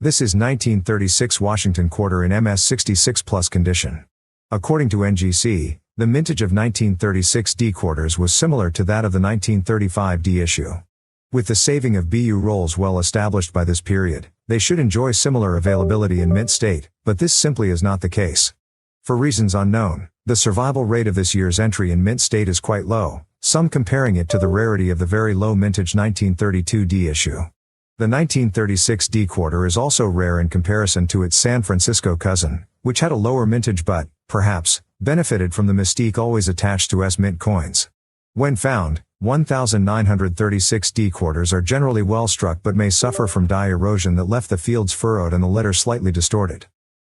This is 1936 Washington quarter in MS 66 plus condition. According to NGC, the mintage of 1936 D quarters was similar to that of the 1935 D issue. With the saving of BU rolls well established by this period, they should enjoy similar availability in mint state, but this simply is not the case. For reasons unknown, the survival rate of this year's entry in mint state is quite low, some comparing it to the rarity of the very low mintage 1932 D issue. The 1936 D quarter is also rare in comparison to its San Francisco cousin, which had a lower mintage but, perhaps, benefited from the mystique always attached to S-mint coins. When found, 1936 D quarters are generally well struck but may suffer from die erosion that left the fields furrowed and the letter slightly distorted.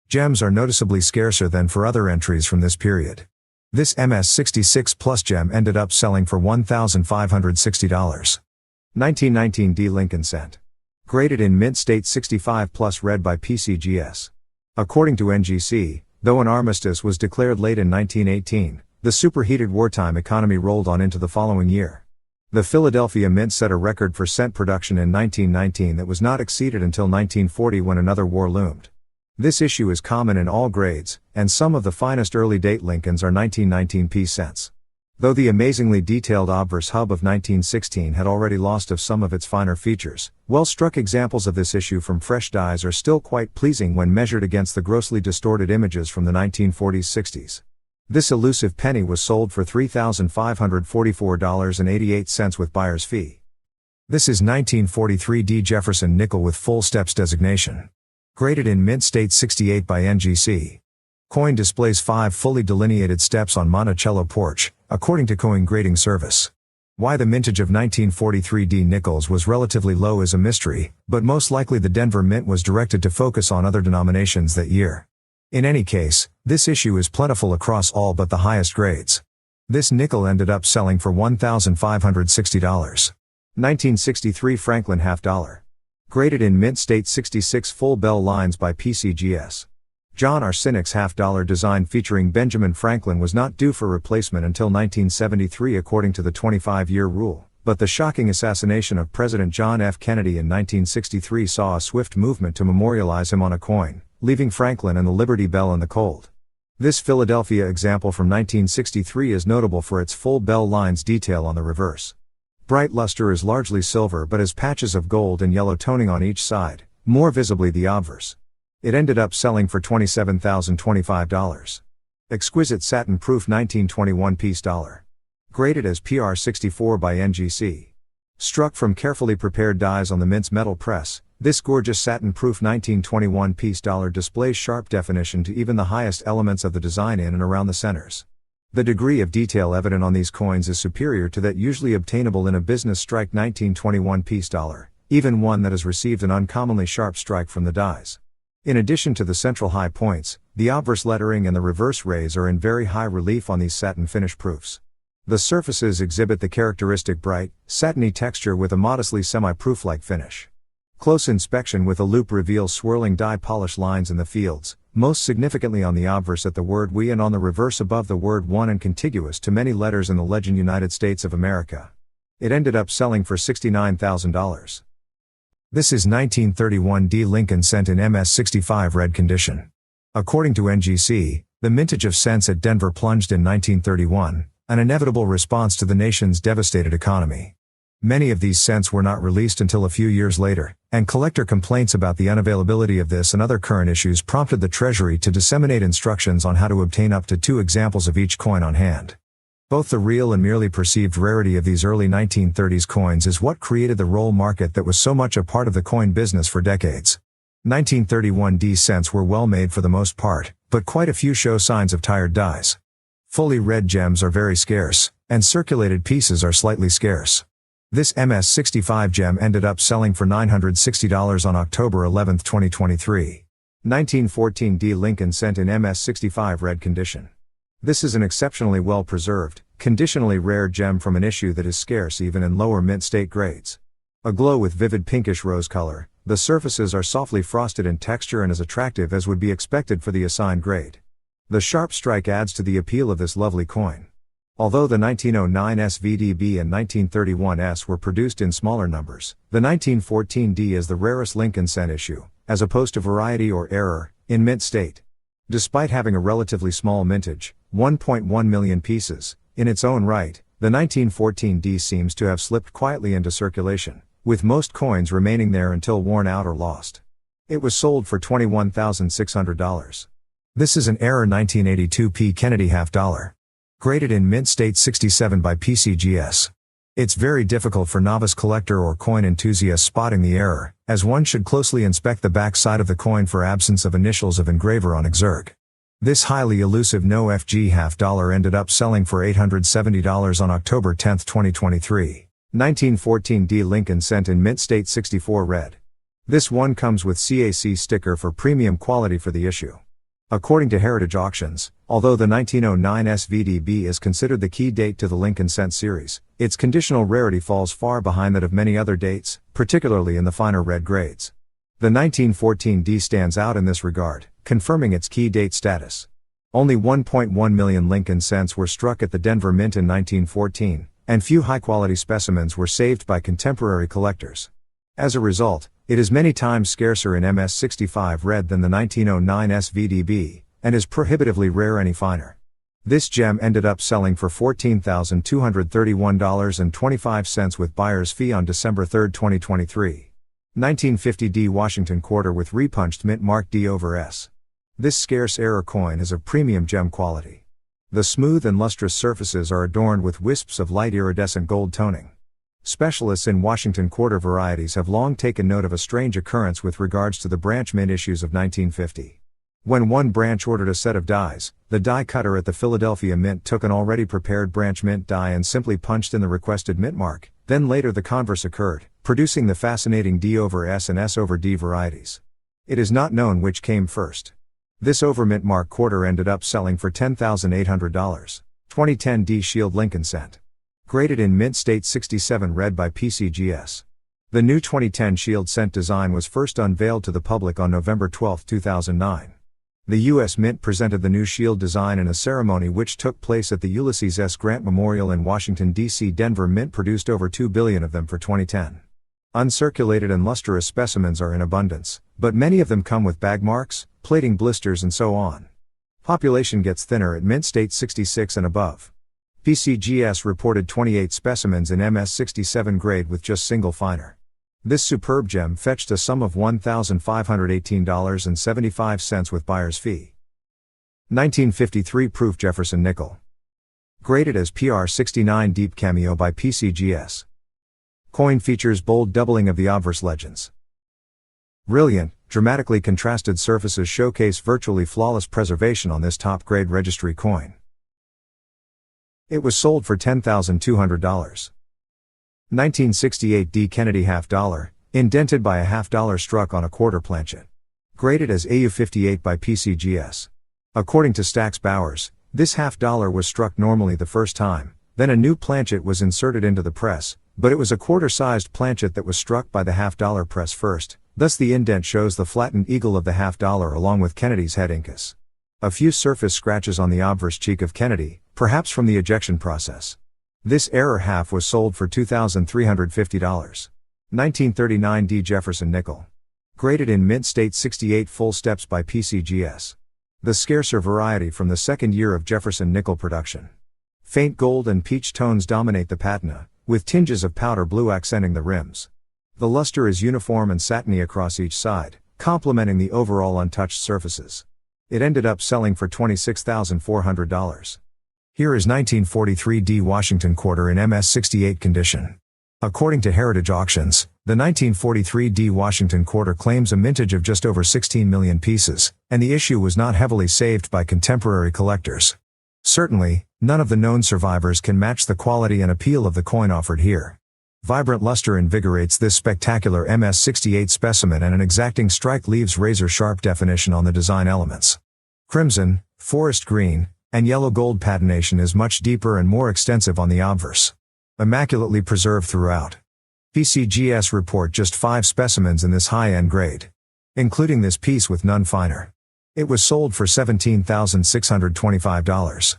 Gems are noticeably scarcer than for other entries from this period. This MS 66 plus gem ended up selling for $1,560. 1919 D Lincoln cent. Graded in mint state 65 plus read by PCGS. According to NGC, though an armistice was declared late in 1918, the superheated wartime economy rolled on into the following year. The Philadelphia Mint set a record for cent production in 1919 that was not exceeded until 1940 when another war loomed. This issue is common in all grades, and some of the finest early date Lincolns are 1919 P cents. Though the amazingly detailed obverse hub of 1916 had already lost of some of its finer features, well-struck examples of this issue from fresh dies are still quite pleasing when measured against the grossly distorted images from the 1940s-60s. This elusive penny was sold for $3,544.88 with buyer's fee. This is 1943 D Jefferson nickel with full steps designation. Graded in mint state 68 by NGC. Coin displays 5 fully delineated steps on Monticello porch, according to COİN grading service. Why the mintage of 1943 D nickels was relatively low is a mystery, but most likely the Denver Mint was directed to focus on other denominations that year. In any case, this issue is plentiful across all but the highest grades. This nickel ended up selling for $1,560. 1963 Franklin half dollar. Graded in mint state 66 full bell lines by PCGS. John R. Sinek's half-dollar design featuring Benjamin Franklin was not due for replacement until 1973 according to the 25-year rule, but the shocking assassination of President John F. Kennedy in 1963 saw a swift movement to memorialize him on a coin, leaving Franklin and the Liberty Bell in the cold. This Philadelphia example from 1963 is notable for its full bell lines detail on the reverse. Bright luster is largely silver but has patches of gold and yellow toning on each side, more visibly the obverse. It ended up selling for $27,025. Exquisite satin-proof 1921 piece dollar. Graded as PR 64 by NGC. Struck from carefully prepared dies on the mint's metal press, this gorgeous satin-proof 1921 piece dollar displays sharp definition to even the highest elements of the design in and around the centers. The degree of detail evident on these coins is superior to that usually obtainable in a business strike 1921 piece dollar, even one that has received an uncommonly sharp strike from the dies. In addition to the central high points, the obverse lettering and the reverse rays are in very high relief on these satin finish proofs. The surfaces exhibit the characteristic bright, satiny texture with a modestly semi-proof-like finish. Close inspection with a loupe reveals swirling die polish lines in the fields, most significantly on the obverse at the word "we" and on the reverse above the word "one" and contiguous to many letters in the legend United States of America. It ended up selling for $69,000. This is 1931 D Lincoln cent in MS 65 red condition. According to NGC, the mintage of cents at Denver plunged in 1931, an inevitable response to the nation's devastated economy. Many of these cents were not released until a few years later, and collector complaints about the unavailability of this and other current issues prompted the Treasury to disseminate instructions on how to obtain up to 2 examples of each coin on hand. Both the real and merely perceived rarity of these early 1930s coins is what created the roll market that was so much a part of the coin business for decades. 1931 D cents were well made for the most part, but quite a few show signs of tired dies. Fully red gems are very scarce, and circulated pieces are slightly scarce. This MS 65 gem ended up selling for $960 on October 11, 2023. 1914 D Lincoln cent in MS 65 red condition. This is an exceptionally well-preserved, conditionally rare gem from an issue that is scarce even in lower mint state grades. Aglow with vivid pinkish rose color, the surfaces are softly frosted in texture and as attractive as would be expected for the assigned grade. The sharp strike adds to the appeal of this lovely coin. Although the 1909 SVDB and 1931 S were produced in smaller numbers, the 1914 D is the rarest Lincoln cent issue, as opposed to variety or error, in mint state. Despite having a relatively small mintage, 1.1 million pieces, in its own right, the 1914 D seems to have slipped quietly into circulation, with most coins remaining there until worn out or lost. It was sold for $21,600. This is an error 1982 P. Kennedy half dollar. Graded in mint state 67 by PCGS. It's very difficult for novice collector or coin enthusiast spotting the error, as one should closely inspect the back side of the coin for absence of initials of engraver on exerg. This highly elusive no FG half dollar ended up selling for $870 on October 10, 2023. 1914 D Lincoln cent in mint state 64 red. This one comes with CAC sticker for premium quality for the issue. According to Heritage Auctions, although the 1909 SVDB is considered the key date to the Lincoln cent series, its conditional rarity falls far behind that of many other dates, particularly in the finer red grades. The 1914 D stands out in this regard, confirming its key date status. Only 1.1 million Lincoln cents were struck at the Denver Mint in 1914, and few high-quality specimens were saved by contemporary collectors. As a result, it is many times scarcer in MS65 red than the 1909 SVDB, and is prohibitively rare any finer. This gem ended up selling for $14,231.25 with buyer's fee on December 3, 2023. 1950 D Washington quarter with repunched mint mark D/S. This scarce error coin is of premium gem quality. The smooth and lustrous surfaces are adorned with wisps of light iridescent gold toning. Specialists in Washington quarter varieties have long taken note of a strange occurrence with regards to the branch mint issues of 1950. When one branch ordered a set of dies, the die cutter at the Philadelphia Mint took an already prepared branch mint die and simply punched in the requested mint mark. Then later the converse occurred, producing the fascinating D/S and S/D varieties. It is not known which came first. This overmint mark quarter ended up selling for $10,800. 2010 D Shield Lincoln cent. Graded in mint state 67 red by PCGS. The new 2010 Shield cent design was first unveiled to the public on November 12, 2009. The U.S. Mint presented the new Shield design in a ceremony which took place at the Ulysses S. Grant Memorial in Washington, D.C. Denver Mint produced over 2 billion of them for 2010. Uncirculated and lustrous specimens are in abundance, but many of them come with bag marks, plating blisters and so on. Population gets thinner at mint state 66 and above. PCGS reported 28 specimens in MS67 grade with just single finer. This superb gem fetched a sum of $1,518.75 with buyer's fee. 1953 proof Jefferson nickel. Graded as PR69 deep cameo by PCGS. Coin features bold doubling of the obverse legends. Brilliant, dramatically contrasted surfaces showcase virtually flawless preservation on this top-grade registry coin. It was sold for $10,200. 1968 D Kennedy half dollar, indented by a half dollar struck on a quarter planchet. Graded as AU58 by PCGS. According to Stax Bowers, this half dollar was struck normally the first time, then a new planchet was inserted into the press, but it was a quarter-sized planchet that was struck by the half dollar press first, thus the indent shows the flattened eagle of the half dollar along with Kennedy's head incus. A few surface scratches on the obverse cheek of Kennedy, perhaps from the ejection process. This error half was sold for $2,350. 1939 D Jefferson nickel. Graded in mint state 68 full steps by PCGS. The scarcer variety from the second year of Jefferson nickel production. Faint gold and peach tones dominate the patina, with tinges of powder blue accenting the rims. The luster is uniform and satiny across each side, complementing the overall untouched surfaces. It ended up selling for $26,400. Here is 1943 D Washington quarter in MS68 condition. According to Heritage Auctions, the 1943 D Washington quarter claims a mintage of just over 16 million pieces, and the issue was not heavily saved by contemporary collectors. Certainly, none of the known survivors can match the quality and appeal of the coin offered here. Vibrant luster invigorates this spectacular MS68 specimen, and an exacting strike leaves razor-sharp definition on the design elements. Crimson, forest green, and yellow gold patination is much deeper and more extensive on the obverse. Immaculately preserved throughout. PCGS report just 5 specimens in this high-end grade, including this piece with none finer. It was sold for $17,625.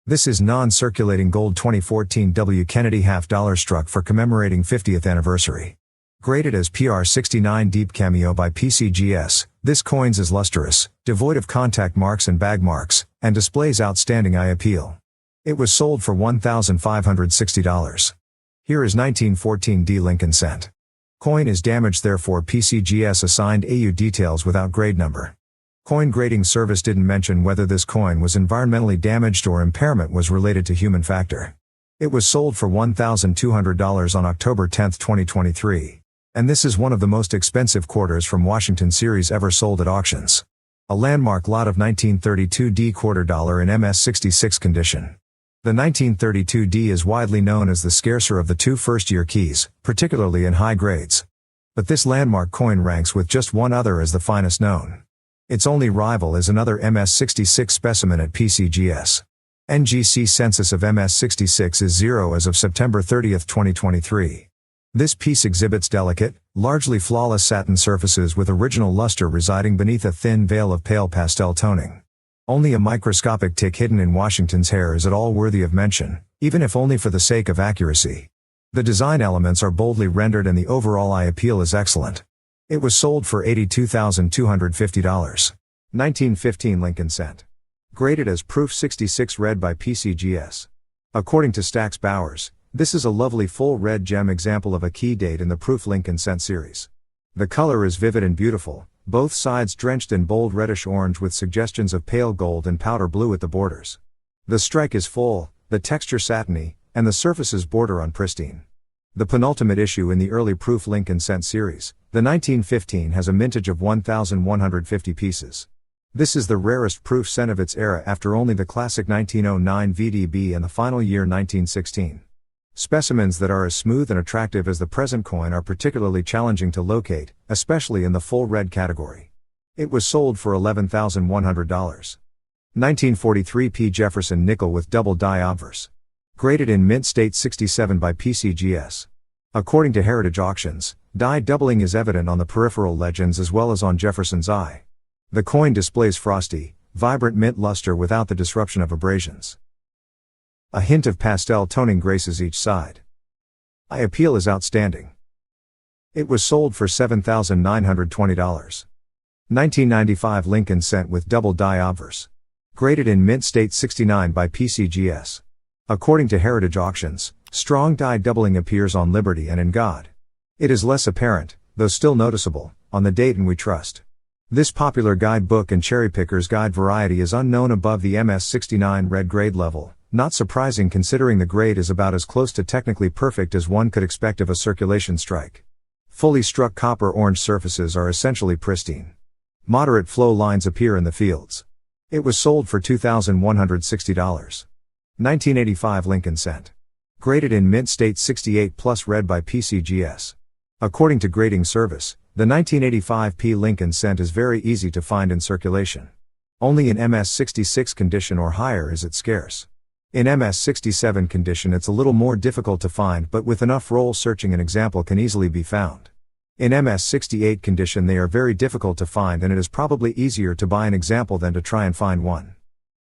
This is non-circulating gold 2014 W. Kennedy half dollar struck for commemorating 50th anniversary. Graded as PR69 Deep Cameo by PCGS, this coins is lustrous, devoid of contact marks and bag marks, and displays outstanding eye appeal. It was sold for $1,560. Here is 1914 D Lincoln cent. Coin is damaged, therefore PCGS assigned AU details without grade number. Coin grading service didn't mention whether this coin was environmentally damaged or impairment was related to human factor. It was sold for $1,200 on October 10, 2023. And this is one of the most expensive quarters from Washington series ever sold at auctions. A landmark lot of 1932 D quarter dollar in MS66 condition. The 1932 D is widely known as the scarcer of the two first-year keys, particularly in high grades. But this landmark coin ranks with just one other as the finest known. Its only rival is another MS66 specimen at PCGS. NGC census of MS66 is 0 as of September 30, 2023. This piece exhibits delicate, largely flawless satin surfaces with original luster residing beneath a thin veil of pale pastel toning. Only a microscopic tick hidden in Washington's hair is at all worthy of mention, even if only for the sake of accuracy. The design elements are boldly rendered and the overall eye appeal is excellent. It was sold for $82,250. 1915 Lincoln cent. Graded as Proof 66 Red by PCGS. According to Stax Bowers, this is a lovely full red gem example of a key date in the Proof Lincoln cent series. The color is vivid and beautiful, both sides drenched in bold reddish orange with suggestions of pale gold and powder blue at the borders. The strike is full, the texture satiny, and the surfaces border on pristine. The penultimate issue in the early Proof Lincoln cent series, the 1915, has a mintage of 1,150 pieces. This is the rarest proof cent of its era after only the classic 1909 VDB and the final year 1916. Specimens that are as smooth and attractive as the present coin are particularly challenging to locate, especially in the full red category. It was sold for $11,100. 1943 P. Jefferson nickel with double die obverse. Graded in mint state 67 by PCGS. According to Heritage Auctions, die doubling is evident on the peripheral legends as well as on Jefferson's eye. The coin displays frosty, vibrant mint luster without the disruption of abrasions. A hint of pastel toning graces each side. Eye appeal is outstanding. It was sold for $7,920. 1995 Lincoln cent with double die obverse. Graded in mint state 69 by PCGS. According to Heritage Auctions, strong die doubling appears on Liberty and in God. It is less apparent, though still noticeable, on the Dayton We Trust. This popular guidebook and cherry picker's guide variety is unknown above the MS69 red grade level. Not surprising considering the grade is about as close to technically perfect as one could expect of a circulation strike. Fully struck copper orange surfaces are essentially pristine. Moderate flow lines appear in the fields. It was sold for $2,160. 1985 Lincoln cent. Graded in mint state 68 plus red by PCGS. According to Grading Service, the 1985 P Lincoln cent is very easy to find in circulation. Only in MS66 condition or higher is it scarce. In MS67 condition it's a little more difficult to find, but with enough roll searching an example can easily be found. In MS68 condition they are very difficult to find and it is probably easier to buy an example than to try and find one.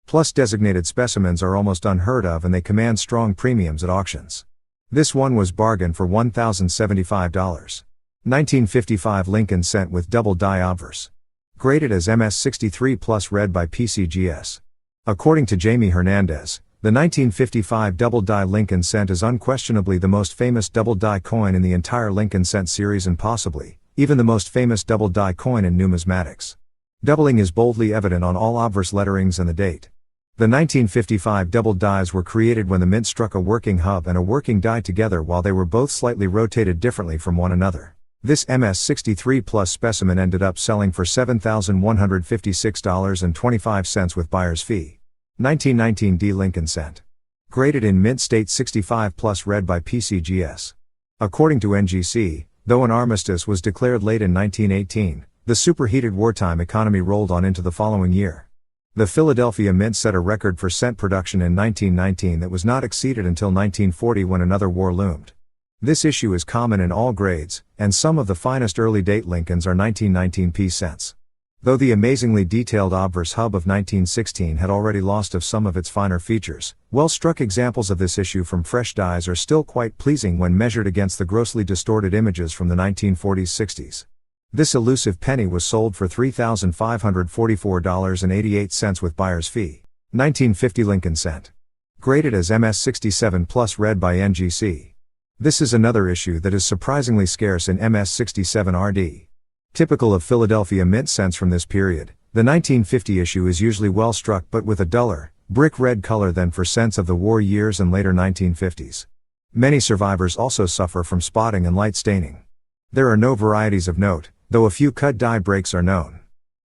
Plus designated specimens are almost unheard of and they command strong premiums at auctions. This one was bargained for $1,075. 1955 Lincoln cent with double die obverse. Graded as MS63 plus red by PCGS. According to Jamie Hernandez, the 1955 double die Lincoln cent is unquestionably the most famous double die coin in the entire Lincoln cent series and possibly, even the most famous double die coin in numismatics. Doubling is boldly evident on all obverse letterings and the date. The 1955 double dies were created when the mint struck a working hub and a working die together while they were both slightly rotated differently from one another. This MS63 plus specimen ended up selling for $7,156.25 with buyer's fee. 1919 D Lincoln cent. Graded in mint state 65 plus red by PCGS. According to NGC, though an armistice was declared late in 1918, the superheated wartime economy rolled on into the following year. The Philadelphia Mint set a record for cent production in 1919 that was not exceeded until 1940 when another war loomed. This issue is common in all grades, and some of the finest early date Lincolns are 1919 P cents. Though the amazingly detailed obverse hub of 1916 had already lost of some of its finer features, well-struck examples of this issue from fresh dies are still quite pleasing when measured against the grossly distorted images from the 1940s-60s. This elusive penny was sold for $3,544.88 with buyer's fee. 1950 Lincoln cent. Graded as MS67 plus read by NGC. This is another issue that is surprisingly scarce in MS67 RD. Typical of Philadelphia mint cents from this period, the 1950 issue is usually well struck but with a duller, brick red color than for cents of the war years and later 1950s. Many survivors also suffer from spotting and light staining. There are no varieties of note, though a few cut die breaks are known.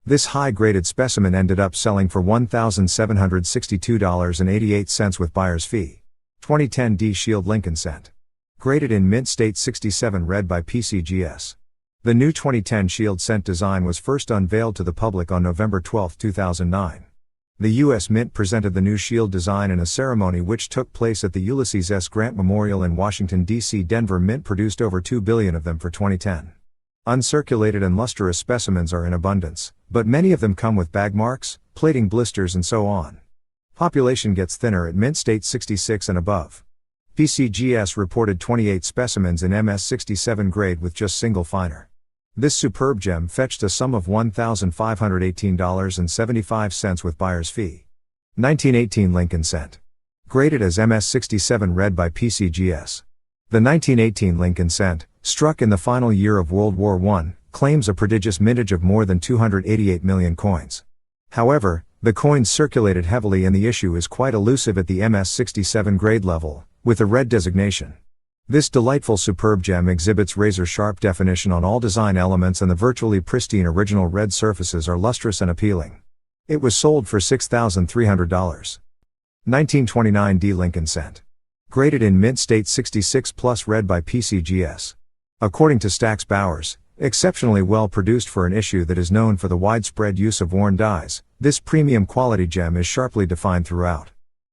This high-graded specimen ended up selling for $1,762.88 with buyer's fee. 2010 D Shield Lincoln cent. Graded in mint state 67 read by PCGS. The new 2010 Shield cent design was first unveiled to the public on November 12, 2009. The U.S. Mint presented the new Shield design in a ceremony which took place at the Ulysses S. Grant Memorial in Washington, D.C. Denver Mint produced over 2 billion of them for 2010. Uncirculated and lustrous specimens are in abundance, but many of them come with bag marks, plating blisters and so on. Population gets thinner at mint state 66 and above. PCGS reported 28 specimens in MS67 grade with just single finer. This superb gem fetched a sum of $1,518.75 with buyer's fee. 1918 Lincoln cent. Graded as MS67 read by PCGS. The 1918 Lincoln cent, struck in the final year of World War I, claims a prodigious mintage of more than 288 million coins. However, the coin circulated heavily and the issue is quite elusive at the MS67 grade level, with a red designation. This delightful superb gem exhibits razor-sharp definition on all design elements and the virtually pristine original red surfaces are lustrous and appealing. It was sold for $6,300. 1929 D Lincoln cent. Graded in mint state 66 plus read by PCGS. According to Stax Bowers, exceptionally well produced for an issue that is known for the widespread use of worn dies, this premium quality gem is sharply defined throughout.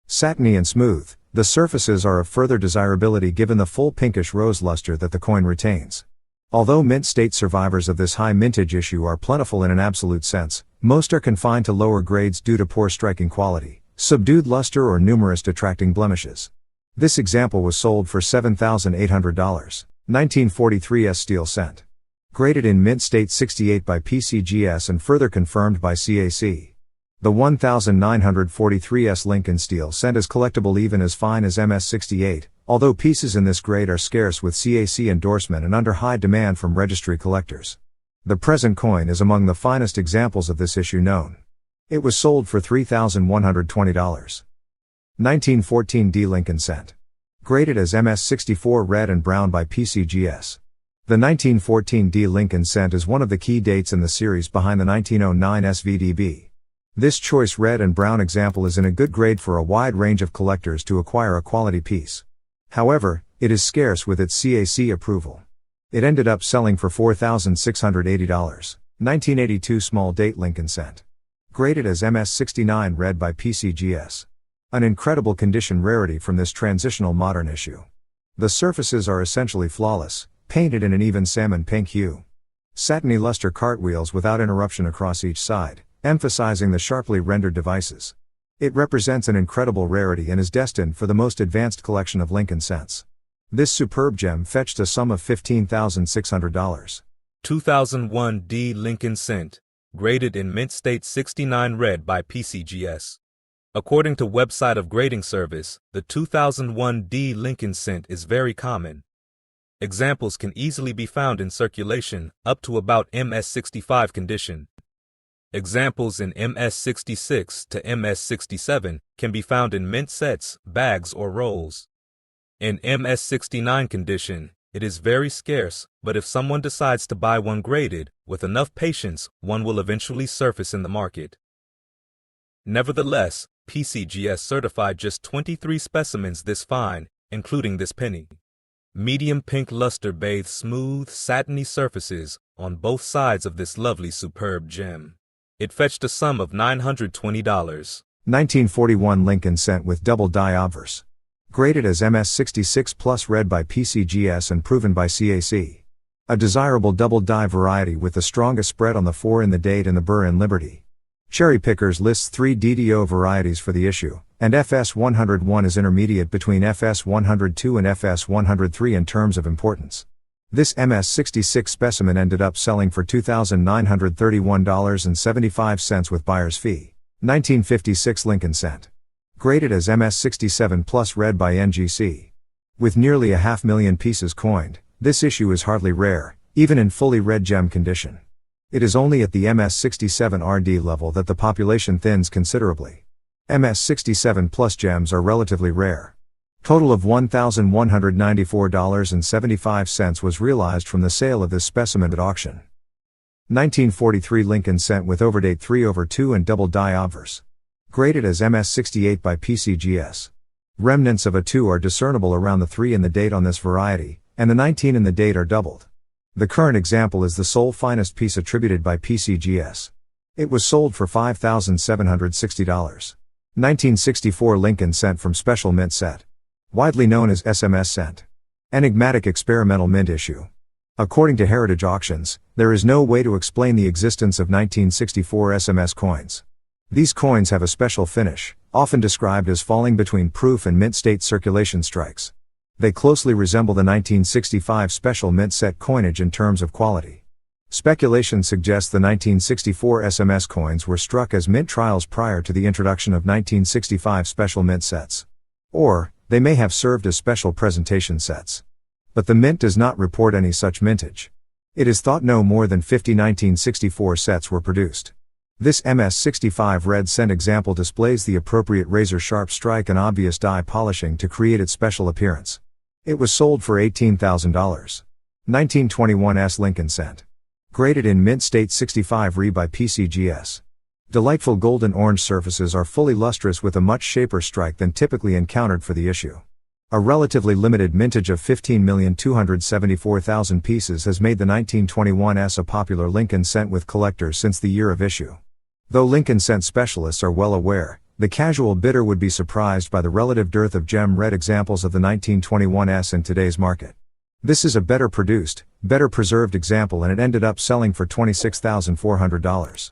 Satiny and smooth, the surfaces are of further desirability given the full pinkish rose luster that the coin retains. Although mint state survivors of this high mintage issue are plentiful in an absolute sense, most are confined to lower grades due to poor striking quality, subdued luster or numerous detracting blemishes. This example was sold for $7,800. 1943 S Steel cent. Graded in mint state 68 by PCGS and further confirmed by CAC. The 1943 S Lincoln Steel cent is collectible even as fine as MS68, although pieces in this grade are scarce with CAC endorsement and under high demand from registry collectors. The present coin is among the finest examples of this issue known. It was sold for $3,120. 1914 D Lincoln cent. Graded as MS64 red and brown by PCGS. The 1914 D Lincoln cent is one of the key dates in the series behind the 1909 SVDB. This choice red and brown example is in a good grade for a wide range of collectors to acquire a quality piece. However, it is scarce with its CAC approval. It ended up selling for $4,680. 1982 Small date Lincoln cent. Graded as MS69 red by PCGS. An incredible condition rarity from this transitional modern issue. The surfaces are essentially flawless, painted in an even salmon pink hue. Satiny luster cartwheels without interruption across each side, emphasizing the sharply rendered devices. It represents an incredible rarity and is destined for the most advanced collection of Lincoln cents. This superb gem fetched a sum of $15,600. 2001 D Lincoln cent, graded in mint state 69 red by PCGS. According to website of grading service, the 2001 D Lincoln cent is very common. Examples can easily be found in circulation up to about MS65 condition. Examples in MS66 to MS67 can be found in mint sets, bags, or rolls. In MS69 condition, it is very scarce, but if someone decides to buy one graded, with enough patience, one will eventually surface in the market. Nevertheless, PCGS certified just 23 specimens this fine, including this penny. Medium pink luster bathes smooth, satiny surfaces on both sides of this lovely superb gem. It fetched a sum of $920. 1941 Lincoln cent with double die obverse. Graded as MS66 plus read by PCGS and proven by CAC. A desirable double die variety with the strongest spread on the 4 in the date and the burr in Liberty. Cherry Pickers lists 3 DDO varieties for the issue, and FS101 is intermediate between FS102 and FS103 in terms of importance. This MS66 specimen ended up selling for $2,931.75 with buyer's fee. 1956 Lincoln cent. Graded as MS67 plus read by NGC. With nearly 500,000 pieces coined, this issue is hardly rare, even in fully red gem condition. It is only at the MS67 RD level that the population thins considerably. MS67 plus gems are relatively rare. Total of $1,194.75 was realized from the sale of this specimen at auction. 1943 Lincoln cent with overdate 3/2 and double die obverse. Graded as MS68 by PCGS. Remnants of a 2 are discernible around the 3 in the date on this variety, and the 19 in the date are doubled. The current example is the sole finest piece attributed by PCGS. It was sold for $5,760. 1964 Lincoln cent from Special Mint Set. Widely known as SMS cent. Enigmatic experimental mint issue. According to Heritage Auctions, there is no way to explain the existence of 1964 SMS coins. These coins have a special finish, often described as falling between proof and mint state circulation strikes. They closely resemble the 1965 Special Mint Set coinage in terms of quality. Speculation suggests the 1964 SMS coins were struck as mint trials prior to the introduction of 1965 Special Mint Sets. Or, they may have served as special presentation sets. But the mint does not report any such mintage. It is thought no more than 50 1964 sets were produced. This MS65 red cent example displays the appropriate razor-sharp strike and obvious die polishing to create its special appearance. It was sold for $18,000. 1921 S Lincoln cent. Graded in mint state 65 Re by PCGS. Delightful golden orange surfaces are fully lustrous with a much shaper strike than typically encountered for the issue. A relatively limited mintage of 15,274,000 pieces has made the 1921 S a popular Lincoln cent with collectors since the year of issue. Though Lincoln cent specialists are well aware, the casual bidder would be surprised by the relative dearth of gem red examples of the 1921 S in today's market. This is a better produced, better preserved example, and it ended up selling for $26,400.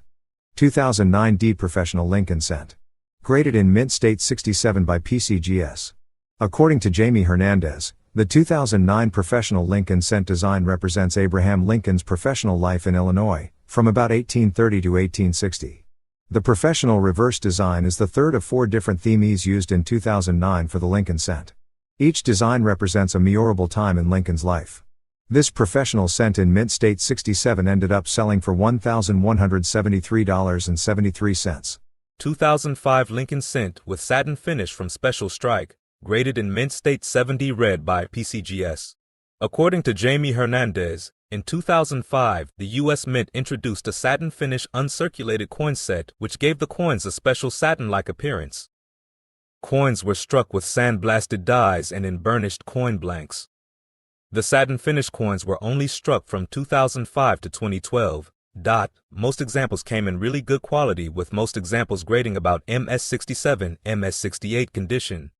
2009 D Professional Lincoln cent. Graded in mint state 67 by PCGS. According to Jamie Hernandez, the 2009 Professional Lincoln cent design represents Abraham Lincoln's professional life in Illinois, from about 1830 to 1860. The professional reverse design is the third of 4 different themes used in 2009 for the Lincoln cent. Each design represents a memorable time in Lincoln's life. This professional cent in mint state 67 ended up selling for $1,173.73. 2005 Lincoln cent with satin finish from Special Strike, graded in mint state 70 red by PCGS. According to Jamie Hernandez, in 2005, the U.S. Mint introduced a satin finish uncirculated coin set which gave the coins a special satin-like appearance. Coins were struck with sandblasted dies and in burnished coin blanks. The satin finish coins were only struck from 2005 to 2012. Most examples came in really good quality, with most examples grading about MS67, MS68 condition.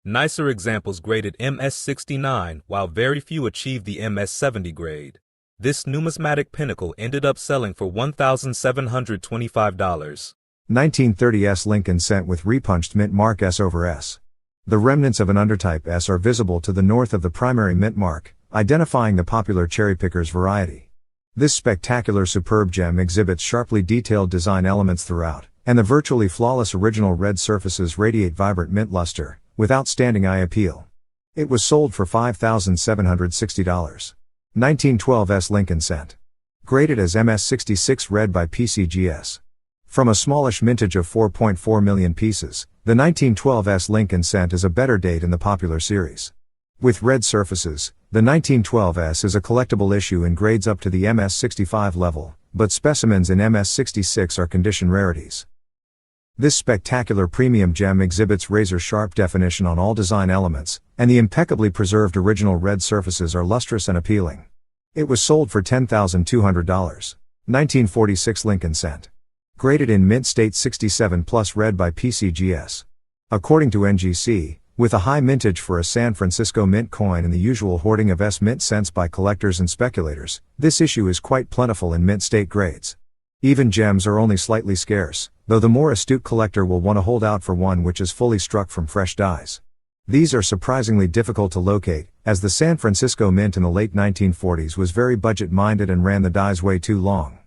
Nicer examples graded MS69, while very few achieved the MS70 grade. This numismatic pinnacle ended up selling for $1,725. 1930 S Lincoln cent with repunched mint mark S over S. The remnants of an undertype S are visible to the north of the primary mint mark, identifying the popular Cherry Pickers variety. This spectacular superb gem exhibits sharply detailed design elements throughout, and the virtually flawless original red surfaces radiate vibrant mint luster, with outstanding eye appeal. It was sold for $5,760. 1912 S Lincoln cent. Graded as MS66 red by PCGS. From a smallish mintage of 4.4 million pieces, the 1912 S Lincoln cent is a better date in the popular series. With red surfaces, the 1912 S is a collectible issue and grades up to the MS65 level, but specimens in MS66 are condition rarities. This spectacular premium gem exhibits razor-sharp definition on all design elements, and the impeccably preserved original red surfaces are lustrous and appealing. It was sold for $10,200. 1946 Lincoln cent. Graded in mint state 67 plus red by PCGS. According to NGC, With a high mintage for a San Francisco Mint coin and the usual hoarding of mint cents by collectors and speculators, this issue is quite plentiful in mint state grades. Even gems are only slightly scarce, though the more astute collector will want to hold out for one which is fully struck from fresh dies. These are surprisingly difficult to locate, as the San Francisco Mint in the late 1940s was very budget-minded and ran the dies way too long.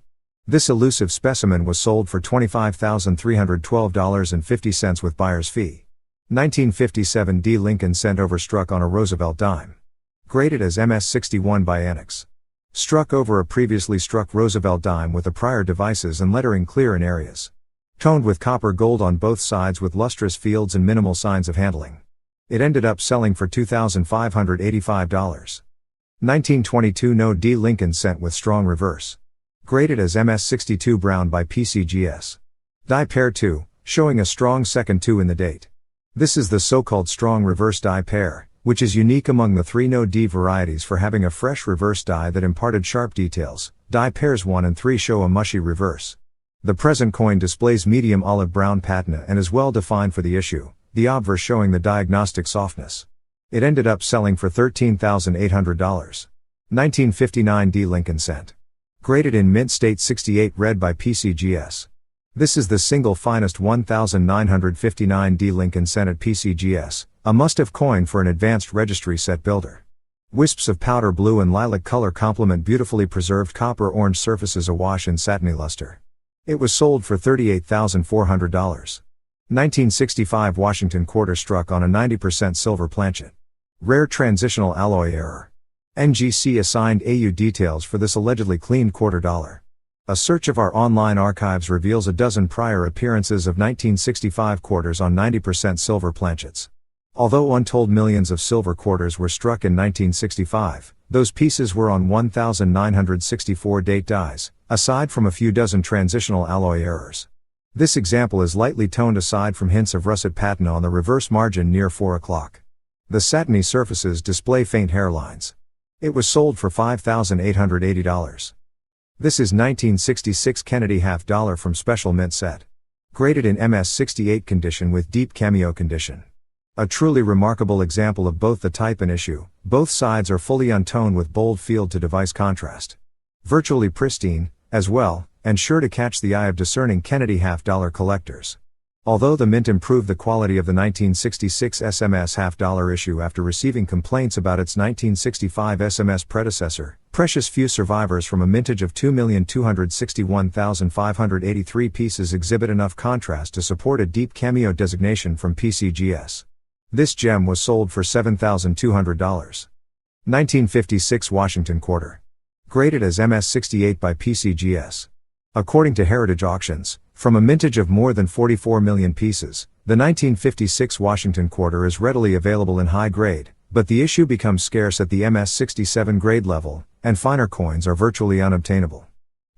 This elusive specimen was sold for $25,312.50 with buyer's fee. 1957 D. Lincoln cent overstruck on a Roosevelt dime. Graded as MS61 by Annex. Struck over a previously struck Roosevelt dime with the prior devices and lettering clear in areas. Toned with copper gold on both sides with lustrous fields and minimal signs of handling. It ended up selling for $2,585. 1922 No. D. Lincoln cent with strong reverse. Graded as MS62 brown by PCGS. Die pair 2, showing a strong second 2 in the date. This is the so-called strong reverse die pair, which is unique among the 3 No. D varieties for having a fresh reverse die that imparted sharp details. Die pairs 1 and 3 show a mushy reverse. The present coin displays medium olive brown patina and is well defined for the issue, the obverse showing the diagnostic softness. It ended up selling for $13,800. 1959 D. Lincoln cent. Graded in mint state 68 red by PCGS. This is the single finest 1959 D. Lincoln cent at PCGS, a must-have coin for an advanced registry set builder. Wisps of powder blue and lilac color complement beautifully preserved copper-orange surfaces awash in satiny luster. It was sold for $38,400. 1965 Washington quarter struck on a 90% silver planchet. Rare transitional alloy error. NGC assigned AU details for this allegedly cleaned quarter dollar. A search of our online archives reveals a dozen prior appearances of 1965 quarters on 90% silver planchets. Although untold millions of silver quarters were struck in 1965, those pieces were on 1,964 date dies, aside from a few dozen transitional alloy errors. This example is lightly toned aside from hints of russet patina on the reverse margin near 4 o'clock. The satiny surfaces display faint hairlines. It was sold for $5,880. This is 1966 Kennedy half dollar from Special Mint set. Graded in MS68 condition with deep cameo condition. A truly remarkable example of both the type and issue. Both sides are fully untoned with bold field to device contrast. Virtually pristine, as well, and sure to catch the eye of discerning Kennedy half-dollar collectors. Although the mint improved the quality of the 1966 SMS half-dollar issue after receiving complaints about its 1965 SMS predecessor, precious few survivors from a mintage of 2,261,583 pieces exhibit enough contrast to support a deep cameo designation from PCGS. This gem was sold for $7,200. 1956 Washington quarter. Graded as MS68 by PCGS. According to Heritage Auctions, from a mintage of more than 44 million pieces, the 1956 Washington quarter is readily available in high grade, but the issue becomes scarce at the MS67 grade level, and finer coins are virtually unobtainable.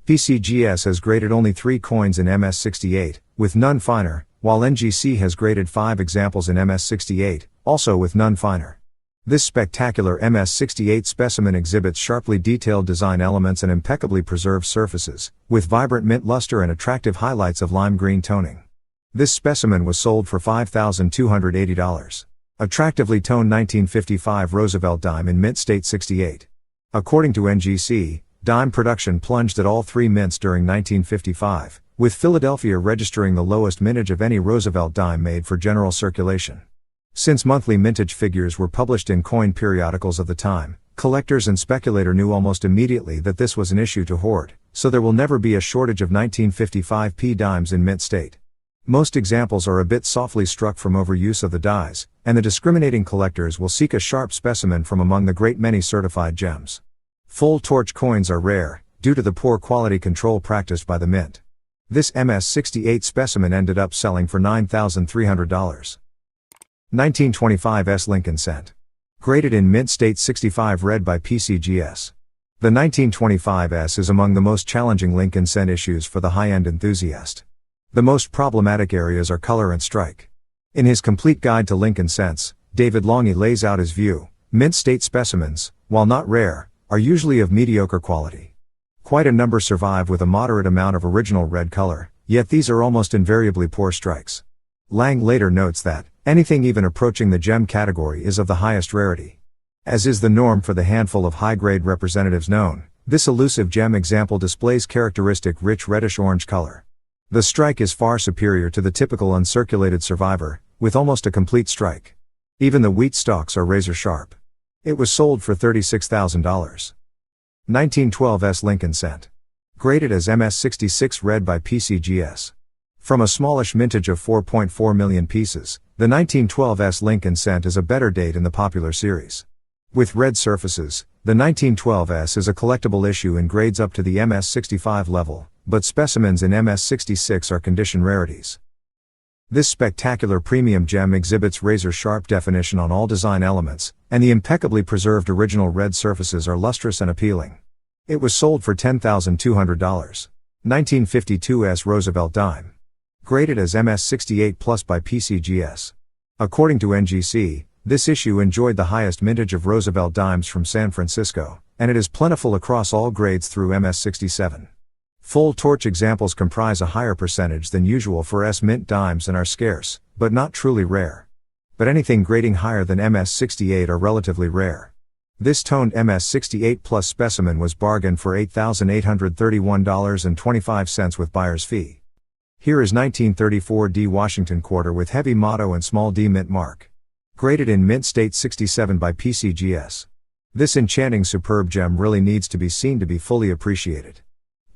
PCGS has graded only 3 coins in MS68, with none finer, while NGC has graded 5 examples in MS68, also with none finer. This spectacular MS68 specimen exhibits sharply detailed design elements and impeccably preserved surfaces, with vibrant mint luster and attractive highlights of lime green toning. This specimen was sold for $5,280. Attractively toned 1955 Roosevelt dime in mint state 68. According to NGC, dime production plunged at all 3 mints during 1955, with Philadelphia registering the lowest mintage of any Roosevelt dime made for general circulation. Since monthly mintage figures were published in coin periodicals of the time, collectors and speculator knew almost immediately that this was an issue to hoard, so there will never be a shortage of 1955 P dimes in mint state. Most examples are a bit softly struck from overuse of the dies, and the discriminating collectors will seek a sharp specimen from among the great many certified gems. Full torch coins are rare, due to the poor quality control practiced by the mint. This MS68 specimen ended up selling for $9,300. 1925 S. Lincoln cent. Graded in mint state 65 red by PCGS. The 1925 S is among the most challenging Lincoln cent issues for the high-end enthusiast. The most problematic areas are color and strike. In his complete guide to Lincoln cents, David Longy lays out his view. Mint state specimens, while not rare, are usually of mediocre quality. Quite a number survive with a moderate amount of original red color, yet these are almost invariably poor strikes. Lang later notes that, Anything even approaching the gem category is of the highest rarity. As is the norm for the handful of high-grade representatives known, this elusive gem example displays characteristic rich reddish-orange color. The strike is far superior to the typical uncirculated survivor, with almost a complete strike. Even the wheat stalks are razor sharp. It was sold for $36,000. 1912 S Lincoln Cent. Graded as MS66 red by PCGS. From a smallish mintage of 4.4 million pieces, the 1912 S Lincoln Cent is a better date in the popular series. With red surfaces, the 1912 S is a collectible issue in grades up to the MS65 level, but specimens in MS66 are condition rarities. This spectacular premium gem exhibits razor-sharp definition on all design elements, and the impeccably preserved original red surfaces are lustrous and appealing. It was sold for $10,200. 1952 S Roosevelt dime. Graded as MS68 Plus by PCGS. According to NGC, this issue enjoyed the highest mintage of Roosevelt dimes from San Francisco, and it is plentiful across all grades through MS67. Full torch examples comprise a higher percentage than usual for S mint dimes and are scarce, but not truly rare. But anything grading higher than MS68 are relatively rare. This toned MS68 Plus specimen was bargained for $8,831.25 with buyer's fee. Here is 1934 D Washington quarter with heavy motto and small d mint mark. Graded in mint state 67 by PCGS. This enchanting superb gem really needs to be seen to be fully appreciated.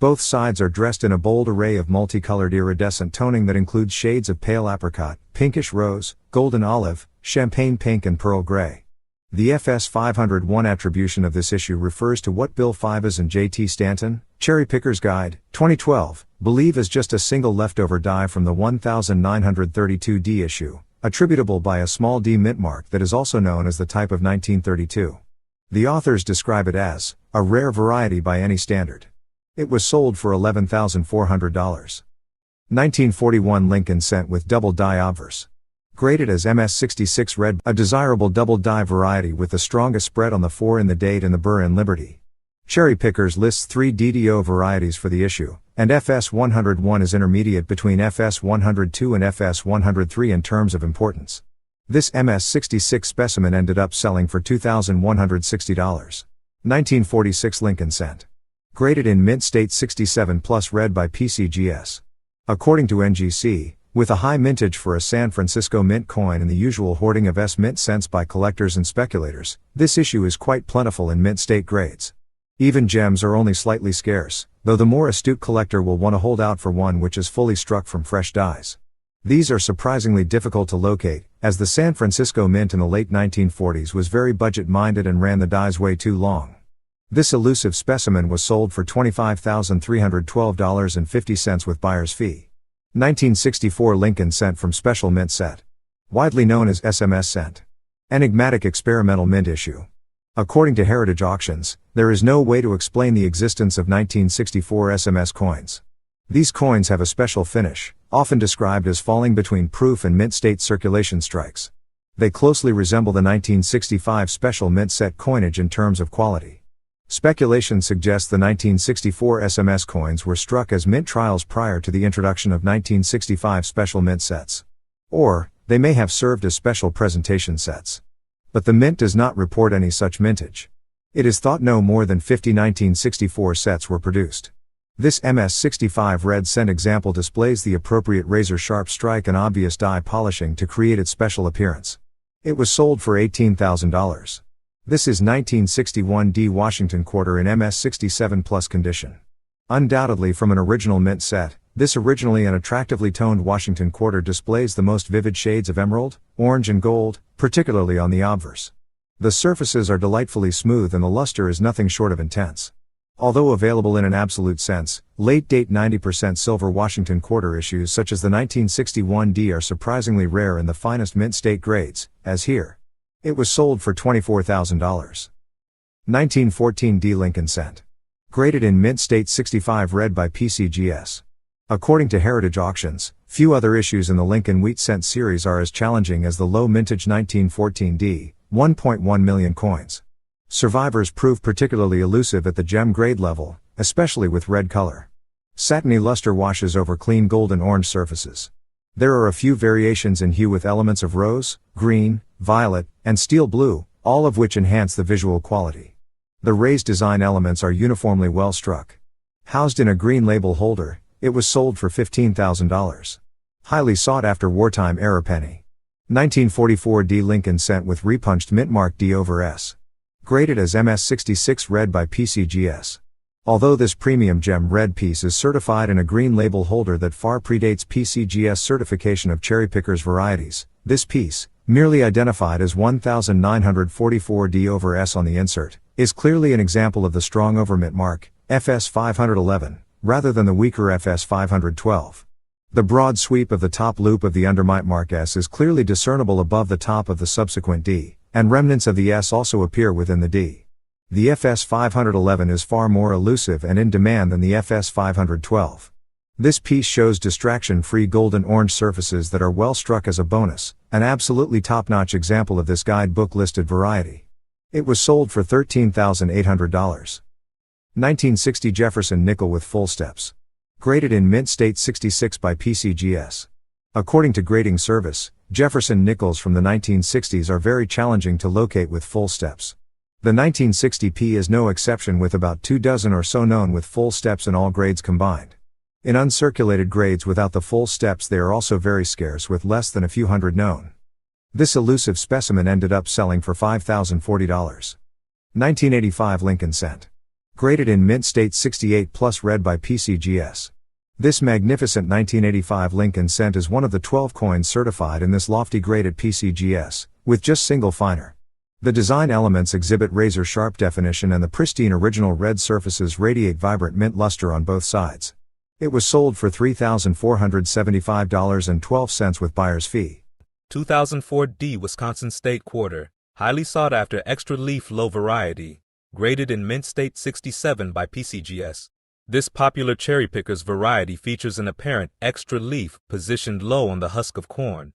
Both sides are dressed in a bold array of multicolored iridescent toning that includes shades of pale apricot, pinkish rose, golden olive, champagne pink and pearl gray. The FS 501 attribution of this issue refers to what Bill Fivas and J.T. Stanton, Cherry Picker's Guide, 2012, believe is just a single leftover die from the 1932 D issue, attributable by a small d mint mark that is also known as the type of 1932. The authors describe it as a rare variety by any standard. It was sold for $11,400. 1941 Lincoln Cent with double die obverse. Graded as MS66 red, a desirable double die variety with the strongest spread on the 4 in the date and the burr in Liberty. Cherry Pickers lists 3 DDO varieties for the issue, and FS 101 is intermediate between FS 102 and FS 103 in terms of importance. This MS66 specimen ended up selling for $2,160. 1946 Lincoln Cent. Graded in mint state 67 plus red by PCGS. According to NGC, with a high mintage for a San Francisco mint coin and the usual hoarding of S mint cents by collectors and speculators, this issue is quite plentiful in mint state grades. Even gems are only slightly scarce, though the more astute collector will want to hold out for one which is fully struck from fresh dies. These are surprisingly difficult to locate, as the San Francisco mint in the late 1940s was very budget-minded and ran the dies way too long. This elusive specimen was sold for $25,312.50 with buyer's fee. 1964 Lincoln Cent from Special Mint Set. Widely known as SMS Cent. Enigmatic experimental mint issue. According to Heritage Auctions, there is no way to explain the existence of 1964 SMS coins. These coins have a special finish, often described as falling between proof and mint state circulation strikes. They closely resemble the 1965 Special Mint Set coinage in terms of quality. Speculation suggests the 1964 SMS coins were struck as mint trials prior to the introduction of 1965 special mint sets. Or, they may have served as special presentation sets. But the mint does not report any such mintage. It is thought no more than 50 1964 sets were produced. This MS65 red cent example displays the appropriate razor-sharp strike and obvious die polishing to create its special appearance. It was sold for $18,000. This is 1961 D Washington quarter in MS67 plus condition. Undoubtedly from an original mint set, this originally and attractively toned Washington quarter displays the most vivid shades of emerald, orange and gold, particularly on the obverse. The surfaces are delightfully smooth and the luster is nothing short of intense. Although available in an absolute sense, late-date 90% silver Washington quarter issues such as the 1961 D are surprisingly rare in the finest mint state grades, as here. It was sold for $24,000. 1914 D Lincoln Cent. Graded in mint state 65 red by PCGS. According to Heritage Auctions, few other issues in the Lincoln Wheat Cent series are as challenging as the low mintage 1914 D, 1.1 million coins. Survivors prove particularly elusive at the gem grade level, especially with red color. Satiny luster washes over clean golden orange surfaces. There are a few variations in hue with elements of rose, green, violet, and steel blue, all of which enhance the visual quality. The raised design elements are uniformly well struck. Housed in a green label holder, it was sold for $15,000. Highly sought after wartime era penny. 1944 D Lincoln Cent with repunched mint mark D/S. Graded as MS66 red by PCGS. Although this premium gem red piece is certified in a green label holder that far predates PCGS certification of cherry pickers varieties, this piece, merely identified as 1944 D/S on the insert, is clearly an example of the strong overmint mark, FS 511, rather than the weaker FS 512. The broad sweep of the top loop of the undermint mark S is clearly discernible above the top of the subsequent D, and remnants of the S also appear within the D. The FS 511 is far more elusive and in demand than the FS 512. This piece shows distraction-free golden orange surfaces that are well struck as a bonus, an absolutely top-notch example of this guidebook listed variety. It was sold for $13,800. 1960 Jefferson nickel with full steps. Graded in mint state 66 by PCGS. According to grading service, Jefferson nickels from the 1960s are very challenging to locate with full steps. The 1960P is no exception, with about 2 dozen or so known with full steps in all grades combined. In uncirculated grades without the full steps they are also very scarce, with less than a few hundred known. This elusive specimen ended up selling for $5,040. 1985 Lincoln Cent. Graded in mint state 68 plus red by PCGS. This magnificent 1985 Lincoln Cent is one of the 12 coins certified in this lofty grade at PCGS, with just single finer. The design elements exhibit razor-sharp definition and the pristine original red surfaces radiate vibrant mint luster on both sides. It was sold for $3,475.12 with buyer's fee. 2004 D Wisconsin State Quarter, highly sought after extra leaf low variety, graded in mint state 67 by PCGS. This popular cherry pickers variety features an apparent extra leaf positioned low on the husk of corn.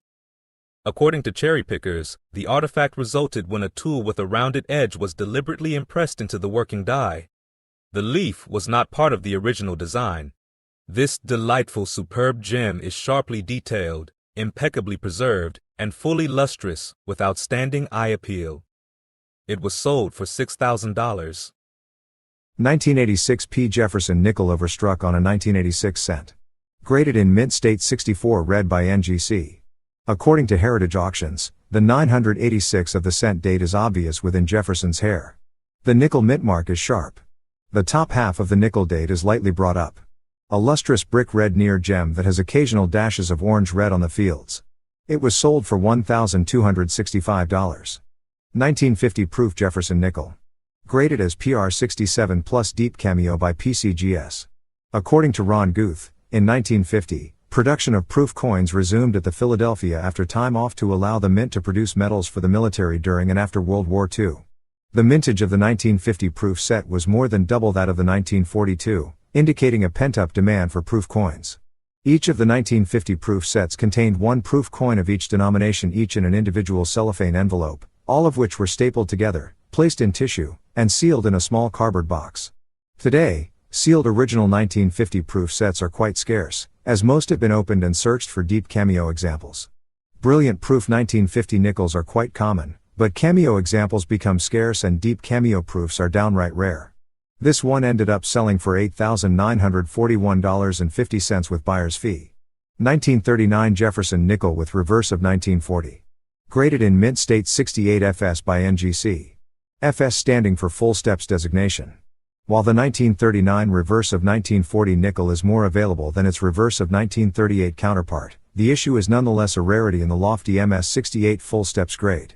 According to cherry pickers, the artifact resulted when a tool with a rounded edge was deliberately impressed into the working die. The leaf was not part of the original design. This delightful superb gem is sharply detailed, impeccably preserved, and fully lustrous, with outstanding eye appeal. It was sold for $6,000. 1986 P. Jefferson nickel overstruck on a 1986 cent. Graded in mint state 64 red by NGC. According to Heritage Auctions, the 986 of the cent date is obvious within Jefferson's hair. The nickel mint mark is sharp. The top half of the nickel date is lightly brought up. A lustrous brick red near gem that has occasional dashes of orange red on the fields. It was sold for $1,265. 1950 proof Jefferson nickel. Graded as PR 67 plus deep cameo by PCGS. According to Ron Guth, in 1950, production of proof coins resumed at the Philadelphia after time off to allow the mint to produce metals for the military during and after World War II. The mintage of the 1950 proof set was more than double that of the 1942, indicating a pent-up demand for proof coins. Each of the 1950 proof sets contained one proof coin of each denomination, each in an individual cellophane envelope, all of which were stapled together, placed in tissue, and sealed in a small cardboard box. Today, sealed original 1950 proof sets are quite scarce, as most have been opened and searched for deep cameo examples. Brilliant proof 1950 nickels are quite common, but cameo examples become scarce and deep cameo proofs are downright rare. This one ended up selling for $8,941.50 with buyer's fee. 1939 Jefferson nickel with reverse of 1940. Graded in mint state 68 FS by NGC. FS standing for full steps designation. While the 1939 reverse of 1940 nickel is more available than its reverse of 1938 counterpart, the issue is nonetheless a rarity in the lofty MS68 full steps grade.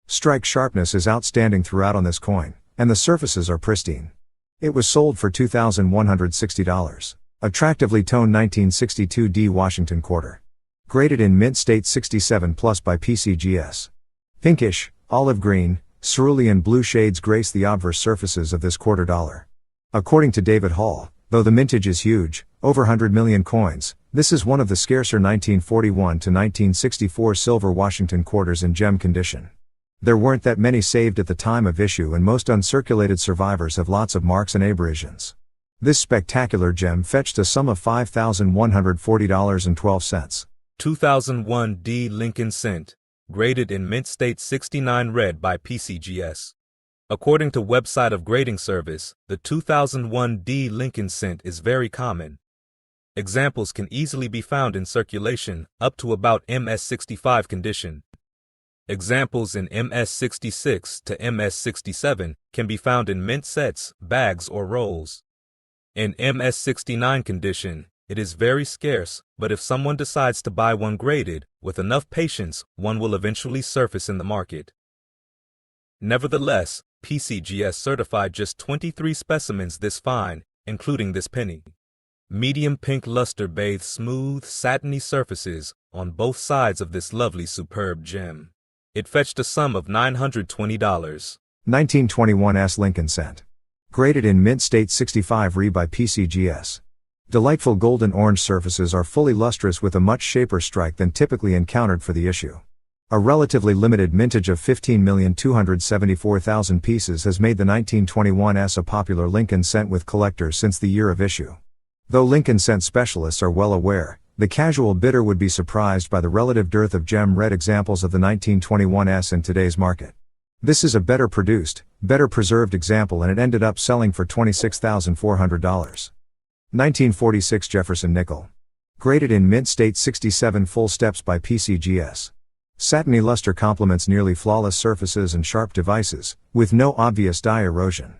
Strike sharpness is outstanding throughout on this coin, and the surfaces are pristine. It was sold for $2,160. Attractively toned 1962 D Washington quarter. Graded in mint state 67 plus by PCGS. Pinkish, olive green, cerulean blue shades grace the obverse surfaces of this quarter dollar. According to David Hall, though the mintage is huge, over 100 million coins, this is one of the scarcer 1941 to 1964 silver Washington quarters in gem condition. There weren't that many saved at the time of issue and most uncirculated survivors have lots of marks and abrasions. This spectacular gem fetched a sum of $5,140.12. 2001 D Lincoln Cent, graded in Mint State 69 red by PCGS. According to website of grading service, the 2001 D Lincoln Cent is very common. Examples can easily be found in circulation up to about MS65 condition. Examples in MS66 to MS67 can be found in mint sets, bags, or rolls. In MS69 condition, it is very scarce, but if someone decides to buy one graded, with enough patience, one will eventually surface in the market. Nevertheless, PCGS certified just 23 specimens this fine, including this penny. Medium pink luster bathes smooth, satiny surfaces on both sides of this lovely superb gem. It fetched a sum of $920. 1921 S Lincoln Cent. Graded in Mint State 65 Re by PCGS. Delightful golden orange surfaces are fully lustrous with a much shaper strike than typically encountered for the issue. A relatively limited mintage of 15,274,000 pieces has made the 1921 S a popular Lincoln Cent with collectors since the year of issue. Though Lincoln Cent specialists are well aware, the casual bidder would be surprised by the relative dearth of gem red examples of the 1921 S in today's market. This is a better produced, better preserved example, and it ended up selling for $26,400. 1946 Jefferson Nickel. Graded in Mint State 67 full steps by PCGS. Satiny luster complements nearly flawless surfaces and sharp devices, with no obvious dye erosion.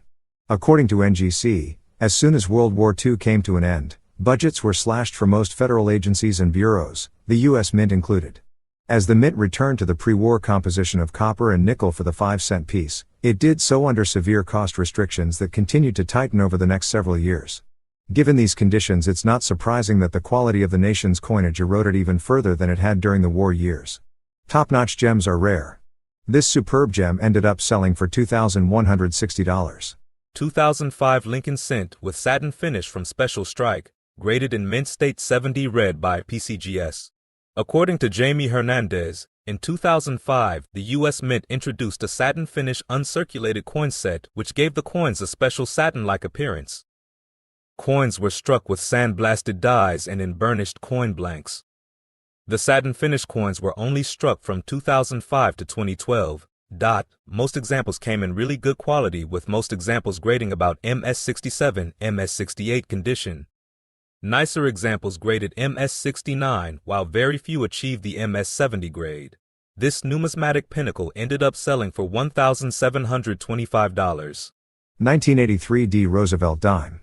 According to NGC, as soon as World War II came to an end, budgets were slashed for most federal agencies and bureaus, the U.S. Mint included. As the Mint returned to the pre-war composition of copper and nickel for the 5-cent piece, it did so under severe cost restrictions that continued to tighten over the next several years. Given these conditions, it's not surprising that the quality of the nation's coinage eroded even further than it had during the war years. Top-notch gems are rare. This superb gem ended up selling for $2,160. 2005 Lincoln Cent with satin finish from Special Strike, graded in Mint State 70 red by PCGS. According to Jamie Hernandez, in 2005, the U.S. Mint introduced a satin finish uncirculated coin set which gave the coins a special satin-like appearance. Coins were struck with sandblasted dies and in burnished coin blanks. The satin finish coins were only struck from 2005 to 2012. Most examples came in really good quality, with most examples grading about MS67, MS68 condition. Nicer examples graded MS69, while very few achieved the MS70 grade. This numismatic pinnacle ended up selling for $1,725. 1983 D Roosevelt Dime.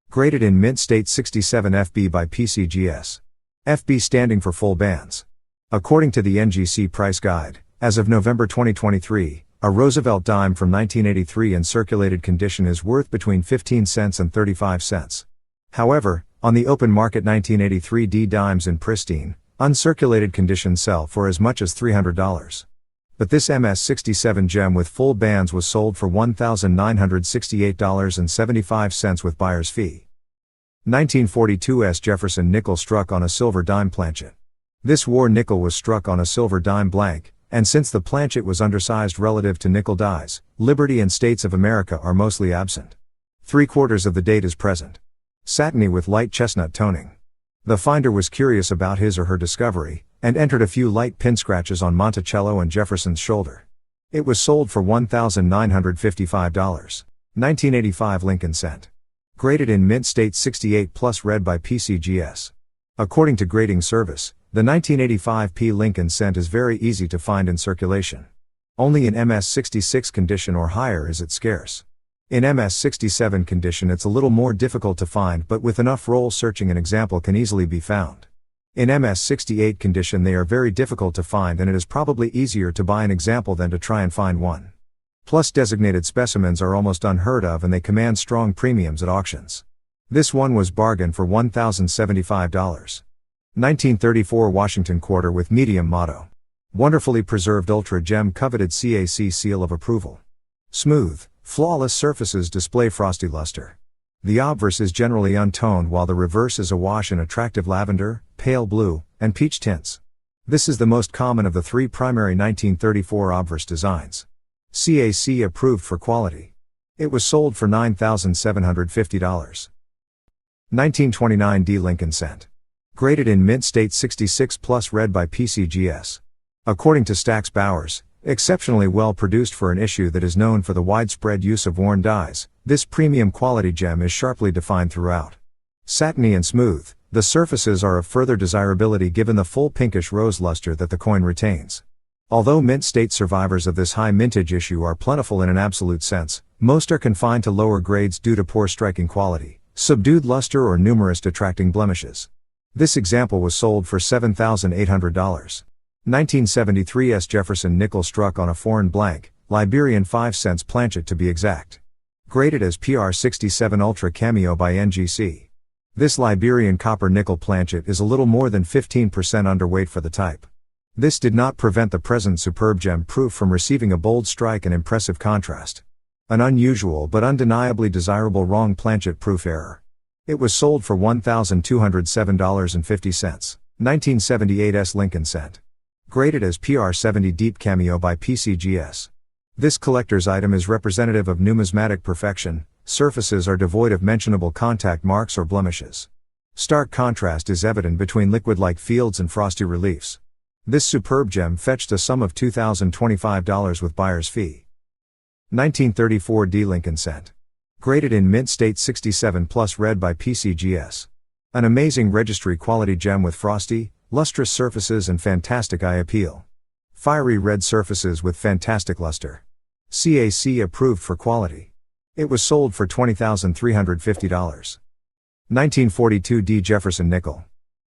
Graded in Mint State 67 FB by PCGS. FB standing for full bands. According to the NGC price guide, as of November 2023, a Roosevelt dime from 1983 in circulated condition is worth between 15 cents and 35 cents. However, on the open market, 1983 D dimes in pristine, uncirculated condition sell for as much as $300. But this MS67 gem with full bands was sold for $1,968.75 with buyer's fee. 1942 S Jefferson nickel struck on a silver dime planchet. This war nickel was struck on a silver dime blank, and since the planchet was undersized relative to nickel dies, Liberty and States of America are mostly absent. 3/4 of the date is present. Satiny with light chestnut toning. The finder was curious about his or her discovery, and entered a few light pin scratches on Monticello and Jefferson's shoulder. It was sold for $1,955. 1985 Lincoln Cent. Graded in Mint State 68 plus red by PCGS. According to grading service, the 1985 P Lincoln Cent is very easy to find in circulation. Only in MS66 condition or higher is it scarce. In MS67 condition it's a little more difficult to find, but with enough roll searching an example can easily be found. In MS68 condition they are very difficult to find, and it is probably easier to buy an example than to try and find one. Plus designated specimens are almost unheard of and they command strong premiums at auctions. This one was bargained for $1,075. 1934 Washington Quarter with medium motto. Wonderfully preserved ultra gem, coveted CAC seal of approval. Smooth, flawless surfaces display frosty luster. The obverse is generally untoned while the reverse is awash in attractive lavender, pale blue, and peach tints. This is the most common of the three primary 1934 obverse designs. CAC approved for quality. It was sold for $9,750. 1929 D Lincoln Cent. Graded in mint state 66 plus red by PCGS. According to Stax Bowers, exceptionally well produced for an issue that is known for the widespread use of worn dyes, this premium quality gem is sharply defined throughout. Satiny and smooth, the surfaces are of further desirability given the full pinkish rose luster that the coin retains. Although mint state survivors of this high mintage issue are plentiful in an absolute sense, most are confined to lower grades due to poor striking quality, subdued luster or numerous detracting blemishes. This example was sold for $7,800. 1973's Jefferson nickel struck on a foreign blank, Liberian 5 cents planchet to be exact. Graded as PR67 Ultra Cameo by NGC. This Liberian copper nickel planchet is a little more than 15% underweight for the type. This did not prevent the present superb gem proof from receiving a bold strike and impressive contrast. An unusual but undeniably desirable wrong planchet proof error. It was sold for $1,207.50. 1978's Lincoln cent. Graded as PR70 Deep Cameo by PCGS. This collector's item is representative of numismatic perfection, surfaces are devoid of mentionable contact marks or blemishes. Stark contrast is evident between liquid-like fields and frosty reliefs. This superb gem fetched a sum of $2,025 with buyer's fee. 1934 D Lincoln cent. Graded in mint state 67 plus red by PCGS. An amazing registry quality gem with frosty, lustrous surfaces and fantastic eye appeal. Fiery red surfaces with fantastic luster. CAC approved for quality. It was sold for $20,350. 1942 D Jefferson nickel.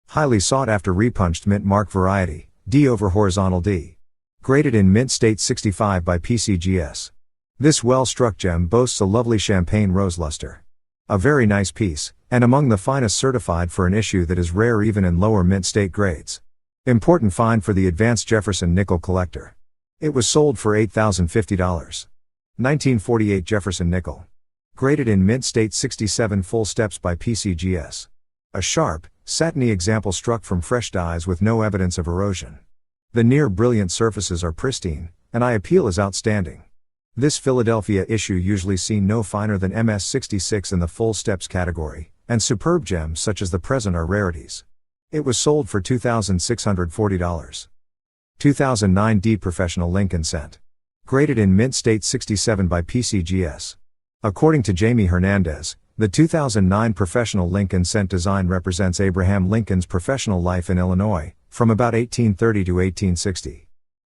Highly sought after repunched mint mark variety, D over horizontal D. Graded in mint state 65 by PCGS. This well-struck gem boasts a lovely champagne rose luster. A very nice piece, and among the finest certified for an issue that is rare even in lower mint state grades. Important find for the advanced Jefferson nickel collector. It was sold for $8,050. 1948 Jefferson nickel. Graded in mint state 67 full steps by PCGS. A sharp, satiny example struck from fresh dies with no evidence of erosion. The near-brilliant surfaces are pristine, and eye appeal is outstanding. This Philadelphia issue usually seen no finer than MS66 in the full steps category, and superb gems such as the present are rarities. It was sold for $2,640. 2009 D Professional Lincoln cent. Graded in mint state 67 by PCGS. According to Jamie Hernandez, the 2009 Professional Lincoln cent design represents Abraham Lincoln's professional life in Illinois, from about 1830 to 1860.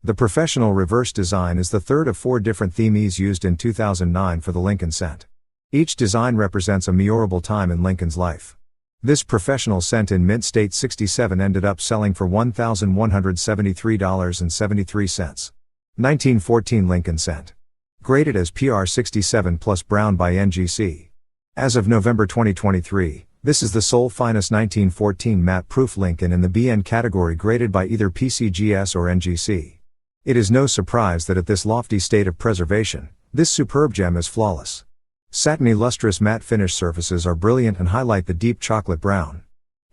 The professional reverse design is the third of 4 different themes used in 2009 for the Lincoln cent. Each design represents a memorable time in Lincoln's life. This professional cent in mint state 67 ended up selling for $1,173.73. 1914 Lincoln cent. Graded as PR67 plus brown by NGC. As of November 2023, this is the sole finest 1914 matte-proof Lincoln in the BN category graded by either PCGS or NGC. It is no surprise that at this lofty state of preservation, this superb gem is flawless. Satiny lustrous matte finish surfaces are brilliant and highlight the deep chocolate brown.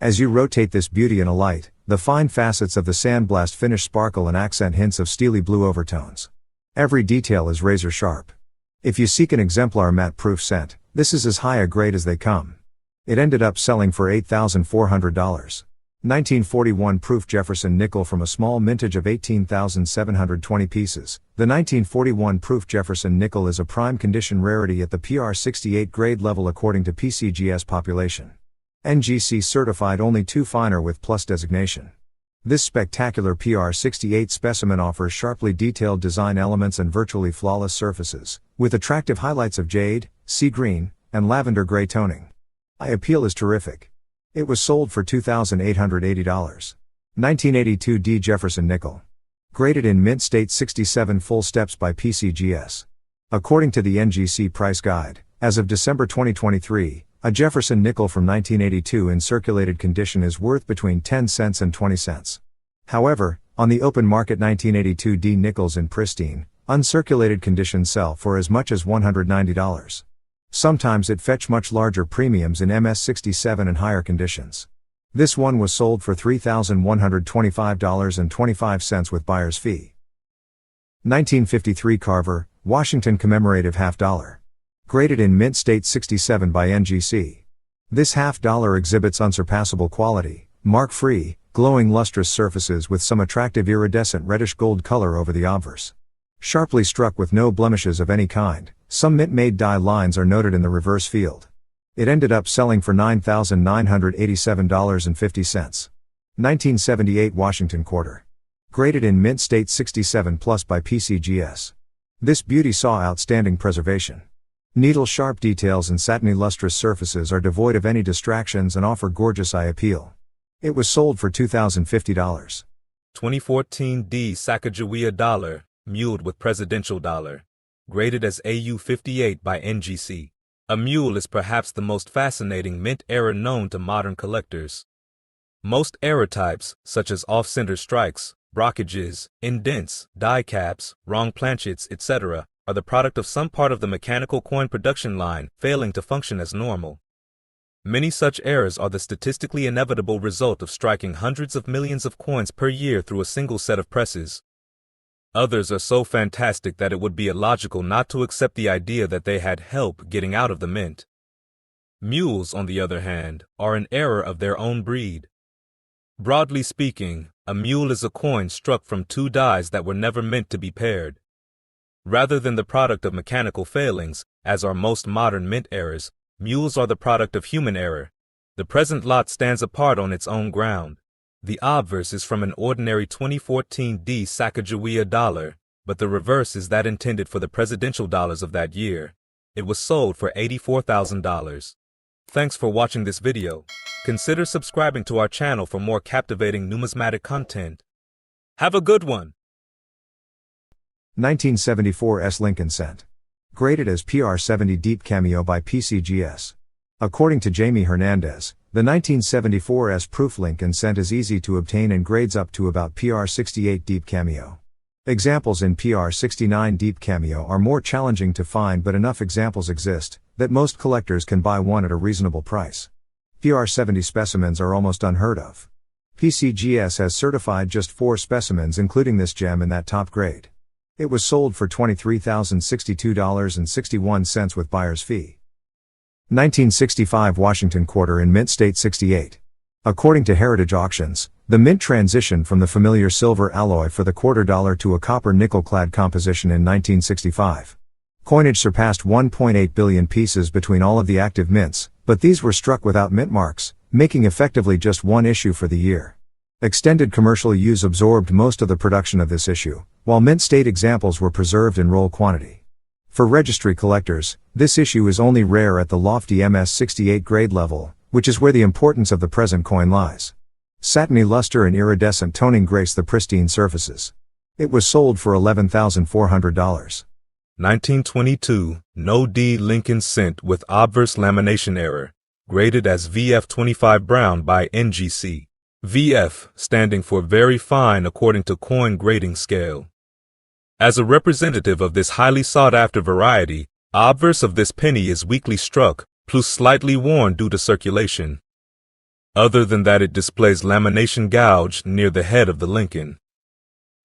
As you rotate this beauty in a light, the fine facets of the sandblast finish sparkle and accent hints of steely blue overtones. Every detail is razor sharp. If you seek an exemplar matte-proof cent, this is as high a grade as they come. It ended up selling for $8,400. 1941 proof Jefferson nickel from a small mintage of 18,720 pieces. The 1941 proof Jefferson nickel is a prime condition rarity at the PR68 grade level according to PCGS population. NGC certified only 2 finer with plus designation. This spectacular PR68 specimen offers sharply detailed design elements and virtually flawless surfaces, with attractive highlights of jade, sea green, and lavender gray toning. Eye appeal is terrific. It was sold for $2,880. 1982 D Jefferson nickel. Graded in mint state 67 full steps by PCGS. According to the NGC price guide, as of December 2023, a Jefferson nickel from 1982 in circulated condition is worth between 10 cents and 20 cents. However, on the open market 1982 D nickels in pristine, uncirculated condition sell for as much as $190. Sometimes it fetch much larger premiums in MS67 and higher conditions. This one was sold for $3,125.25 with buyer's fee. 1953 Carver, Washington commemorative $half. Graded in mint state 67 by NGC. This $half exhibits unsurpassable quality, Mark-free, glowing lustrous surfaces with some attractive iridescent reddish gold color over the obverse. Sharply struck with no blemishes of any kind, some mint-made die lines are noted in the reverse field. It ended up selling for $9,987.50. 1978 Washington Quarter. Graded in mint state 67 plus by PCGS. This beauty saw outstanding preservation. Needle-sharp details and satiny lustrous surfaces are devoid of any distractions and offer gorgeous eye appeal. It was sold for $2,050. 2014 D Sacagawea dollar, muled with presidential dollar. Graded as AU 58 by NGC. A mule is perhaps the most fascinating mint error known to modern collectors. Most error types, such as off-center strikes, brockages, indents, die caps, wrong planchets, etc., are the product of some part of the mechanical coin production line failing to function as normal. Many such errors are the statistically inevitable result of striking hundreds of millions of coins per year through a single set of presses. Others are so fantastic that it would be illogical not to accept the idea that they had help getting out of the mint. Mules, on the other hand, are an error of their own breed. Broadly speaking, a mule is a coin struck from two dies that were never meant to be paired. Rather than the product of mechanical failings, as are most modern mint errors, mules are the product of human error. The present lot stands apart on its own ground. The obverse is from an ordinary 2014 D Sacagawea dollar, but the reverse is that intended for the presidential dollars of that year. It was sold for $84,000. Thanks for watching this video. Consider subscribing to our channel for more captivating numismatic content. Have a good one! 1974 S Lincoln Cent. Graded as PR70 Deep Cameo by PCGS. According to Jamie Hernandez, the 1974 S Proof Lincoln Cent is easy to obtain and grades up to about PR68 Deep Cameo. Examples in PR69 Deep Cameo are more challenging to find, but enough examples exist that most collectors can buy one at a reasonable price. PR70 specimens are almost unheard of. PCGS has certified just 4 specimens, including this gem in that top grade. It was sold for $23,062.61 with buyer's fee. 1965 Washington Quarter in mint state 68. According to Heritage Auctions, the mint transitioned from the familiar silver alloy for the quarter dollar to a copper nickel-clad composition in 1965. Coinage surpassed 1.8 billion pieces between all of the active mints, but these were struck without mint marks, making effectively just one issue for the year. Extended commercial use absorbed most of the production of this issue, while mint state examples were preserved in roll quantity. For registry collectors, this issue is only rare at the lofty MS68 grade level, which is where the importance of the present coin lies. Satiny luster and iridescent toning grace the pristine surfaces. It was sold for $11,400. 1922 No D Lincoln Cent with obverse lamination error. Graded as VF25 Brown by NGC. VF, standing for very fine according to coin grading scale. As a representative of this highly sought-after variety, obverse of this penny is weakly struck, plus slightly worn due to circulation. Other than that, it displays lamination gouge near the head of the Lincoln.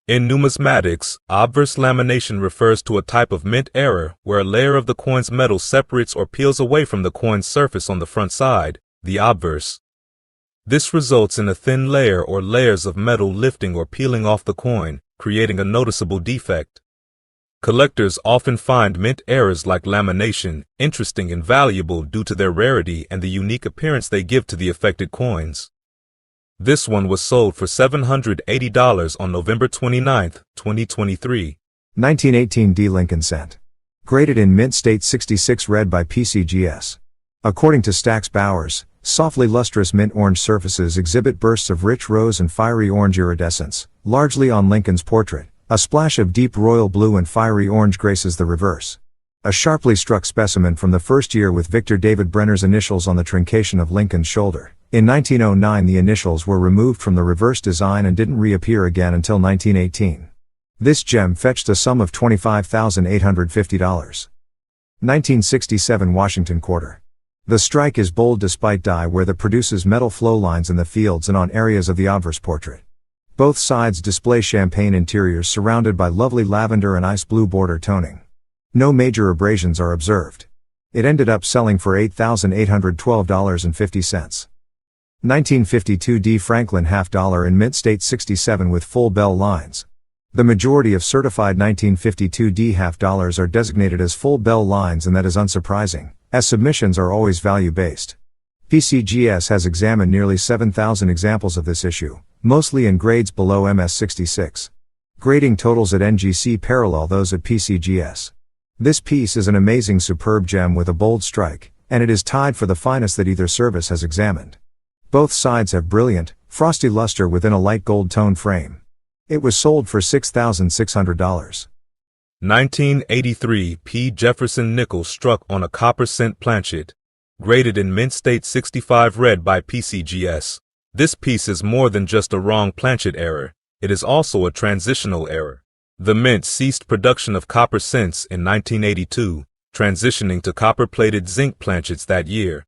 In numismatics, obverse lamination refers to a type of mint error where a layer of the coin's metal separates or peels away from the coin's surface on the front side, the obverse. This results in a thin layer or layers of metal lifting or peeling off the coin, creating a noticeable defect. Collectors often find mint errors like lamination interesting and valuable due to their rarity and the unique appearance they give to the affected coins. This one was sold for $780 on November 29, 2023. 1918 D Lincoln Cent. Graded in mint state 66 red by PCGS. According to Stax Bowers, softly lustrous mint orange surfaces exhibit bursts of rich rose and fiery orange iridescence, largely on Lincoln's portrait. A splash of deep royal blue and fiery orange graces the reverse. A sharply struck specimen from the first year with Victor David Brenner's initials on the truncation of Lincoln's shoulder. In 1909 the initials were removed from the reverse design and didn't reappear again until 1918. This gem fetched a sum of $25,850. 1967 Washington Quarter. The strike is bold despite die where that produces metal flow lines in the fields and on areas of the obverse portrait. Both sides display champagne interiors surrounded by lovely lavender and ice blue border toning. No major abrasions are observed. It ended up selling for $8,812.50. 1952 D Franklin half dollar in mint state 67 with full bell lines. The majority of certified 1952 D half dollars are designated as full bell lines, and that is unsurprising, as submissions are always value-based. PCGS has examined nearly 7,000 examples of this issue, mostly in grades below MS66. Grading totals at NGC parallel those at PCGS. This piece is an amazing superb gem with a bold strike, and it is tied for the finest that either service has examined. Both sides have brilliant, frosty luster within a light gold tone frame. It was sold for $6,600. 1983 P. Jefferson nickel struck on a copper cent planchet. Graded in mint state 65 red by PCGS. This piece is more than just a wrong planchet error, it is also a transitional error. The mint ceased production of copper cents in 1982, transitioning to copper-plated zinc planchets that year.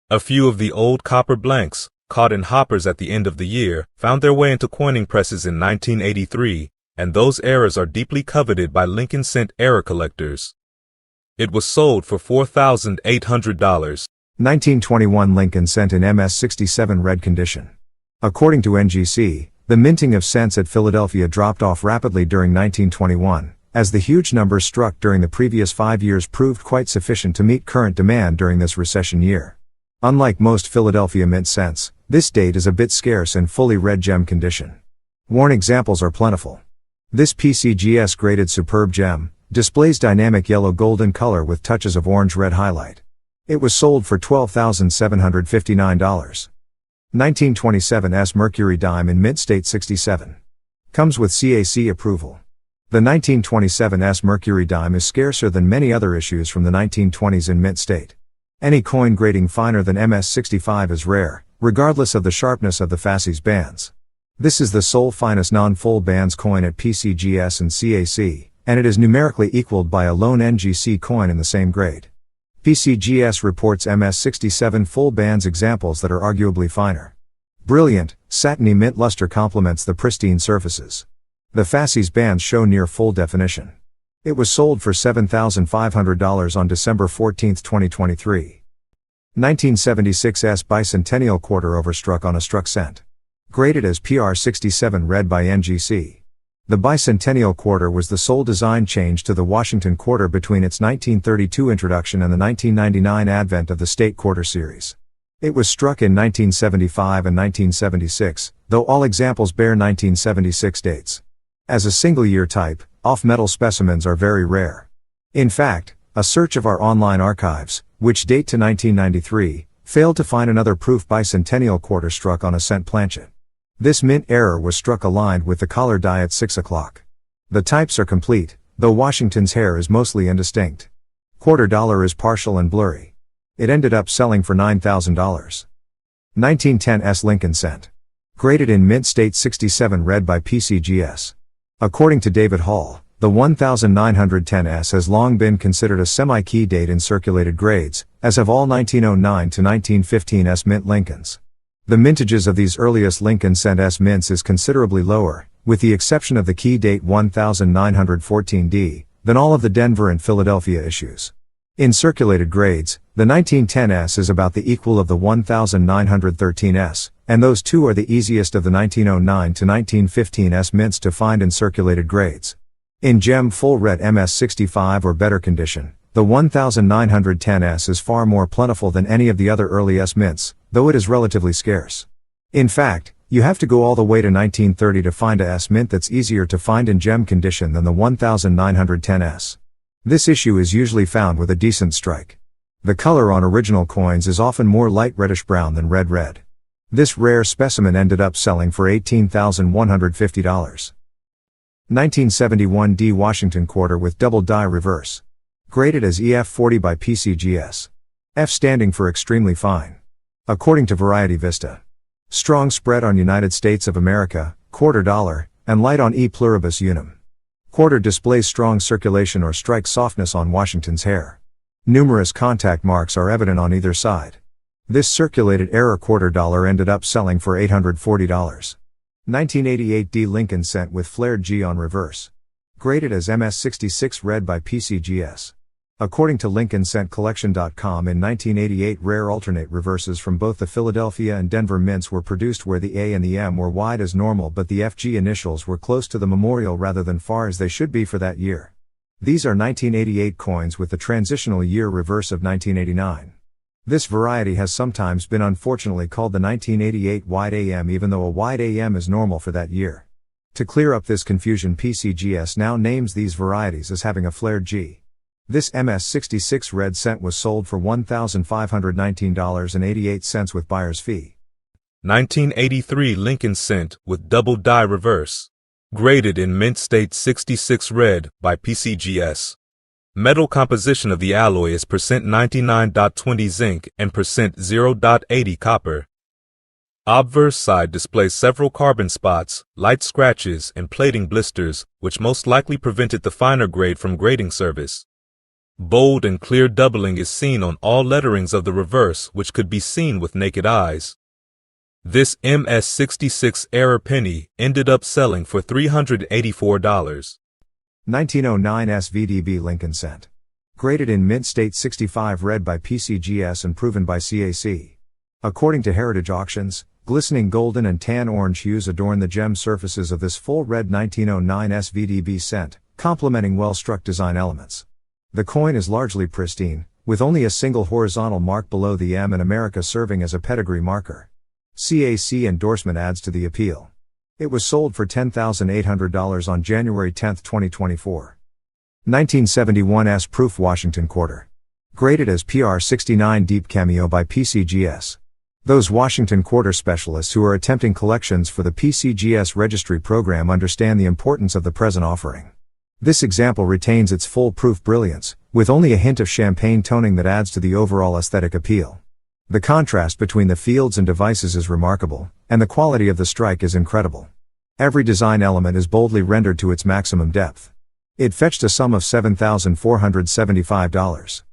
A few of the old copper blanks, caught in hoppers at the end of the year, found their way into coining presses in 1983, and those errors are deeply coveted by Lincoln cent error collectors. It was sold for $4,800. 1921 Lincoln cent in MS67 red condition. According to NGC, the minting of cents at Philadelphia dropped off rapidly during 1921, as the huge numbers struck during the previous 5 years proved quite sufficient to meet current demand during this recession year. Unlike most Philadelphia mint cents, this date is a bit scarce in fully red gem condition. Worn examples are plentiful. This PCGS graded superb gem displays dynamic yellow golden color with touches of orange-red highlight. It was sold for $12,759. 1927 S Mercury dime in mint state 67. Comes with CAC approval. The 1927 S Mercury dime is scarcer than many other issues from the 1920s in mint state. Any coin grading finer than MS65 is rare, regardless of the sharpness of the fasces bands. This is the sole finest non-full bands coin at PCGS and CAC, and it is numerically equaled by a lone NGC coin in the same grade. PCGS reports MS67 full bands examples that are arguably finer. Brilliant, satiny mint luster complements the pristine surfaces. The fasces bands show near full definition. It was sold for $7,500 on December 14, 2023. 1976 S Bicentennial quarter overstruck on a struck cent. Graded as PR67 red by NGC. The bicentennial quarter was the sole design change to the Washington quarter between its 1932 introduction and the 1999 advent of the state quarter series. It was struck in 1975 and 1976, though all examples bear 1976 dates. As a single-year type, off-metal specimens are very rare. In fact, a search of our online archives, which date to 1993, failed to find another proof bicentennial quarter struck on a cent planchet. This mint error was struck aligned with the collar die at 6 o'clock. The types are complete, though Washington's hair is mostly indistinct. Quarter dollar is partial and blurry. It ended up selling for $9,000. 1910 S Lincoln cent. Graded in mint state 67 red by PCGS. According to David Hall, the 1910S has long been considered a semi-key date in circulated grades, as have all 1909 to 1915 S mint Lincolns. The mintages of these earliest Lincoln cent S mints is considerably lower, with the exception of the key date 1914D, than all of the Denver and Philadelphia issues. In circulated grades, the 1910S is about the equal of the 1913S, and those two are the easiest of the 1909 to 1915S mints to find in circulated grades. In gem full red MS65 or better condition, the 1910S is far more plentiful than any of the other early S mints, though it is relatively scarce. In fact, you have to go all the way to 1930 to find a S mint that's easier to find in gem condition than the 1910S. This issue is usually found with a decent strike. The color on original coins is often more light reddish brown than red. This rare specimen ended up selling for $18,150. 1971 D Washington quarter with double die reverse. Graded as EF40 by PCGS. F standing for extremely fine. According to Variety Vista. Strong spread on United States of America, quarter dollar, and light on E pluribus unum. Quarter displays strong circulation or strike softness on Washington's hair. Numerous contact marks are evident on either side. This circulated error quarter dollar ended up selling for $840. 1988 D Lincoln cent with flared G on reverse. Graded as MS66 red by PCGS. According to LincolnCentCollection.com, in 1988 rare alternate reverses from both the Philadelphia and Denver mints were produced where the A and the M were wide as normal but the FG initials were close to the memorial rather than far as they should be for that year. These are 1988 coins with the transitional year reverse of 1989. This variety has sometimes been unfortunately called the 1988 wide AM, even though a wide AM is normal for that year. To clear up this confusion, PCGS now names these varieties as having a flared G. This MS66 red cent was sold for $1,519.88 with buyer's fee. 1983 Lincoln Cent with double die reverse. Graded in mint state 66 red by PCGS. Metal composition of the alloy is %99.20 zinc and %0.80 copper. Obverse side displays several carbon spots, light scratches, and plating blisters, which most likely prevented the finer grade from grading service. Bold and clear doubling is seen on all letterings of the reverse, which could be seen with naked eyes. This MS66 error penny ended up selling for $384. 1909 SVDB Lincoln Cent. Graded in mint state 65 red by PCGS and proven by CAC. According to Heritage Auctions, glistening golden and tan orange hues adorn the gem surfaces of this full red 1909 SVDB cent, complementing well-struck design elements. The coin is largely pristine, with only a single horizontal mark below the M and America serving as a pedigree marker. CAC endorsement adds to the appeal. It was sold for $10,800 on January 10, 2024. 1971 S Proof Washington Quarter. Graded as PR69 Deep Cameo by PCGS. Those Washington Quarter specialists who are attempting collections for the PCGS registry program understand the importance of the present offering. This example retains its full proof brilliance, with only a hint of champagne toning that adds to the overall aesthetic appeal. The contrast between the fields and devices is remarkable, and the quality of the strike is incredible. Every design element is boldly rendered to its maximum depth. It fetched a sum of $7,475.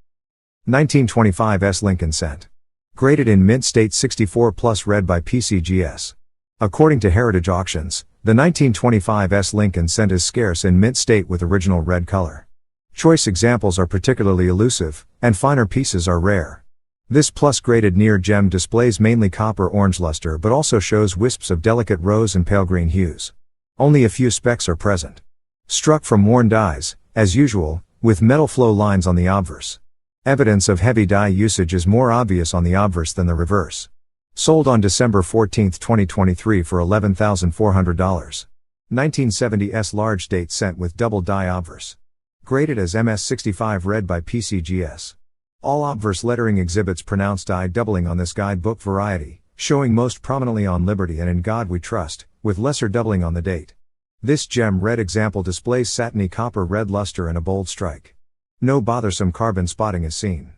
1925 S Lincoln Cent. Graded in mint state 64 plus red by PCGS. According to Heritage Auctions, the 1925 S Lincoln Cent is scarce in mint state with original red color. Choice examples are particularly elusive, and finer pieces are rare. This plus graded near gem displays mainly copper orange luster but also shows wisps of delicate rose and pale green hues. Only a few specks are present. Struck from worn dies, as usual, with metal flow lines on the obverse. Evidence of heavy die usage is more obvious on the obverse than the reverse. Sold on December 14, 2023 for $11,400. 1970 S Large Date Cent with double die obverse. Graded as MS65 red by PCGS. All obverse lettering exhibits pronounced die doubling on this guidebook variety, showing most prominently on Liberty and In God We Trust, with lesser doubling on the date. This gem red example displays satiny copper red luster and a bold strike. No bothersome carbon spotting is seen.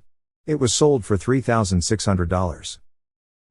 It was sold for $3,600.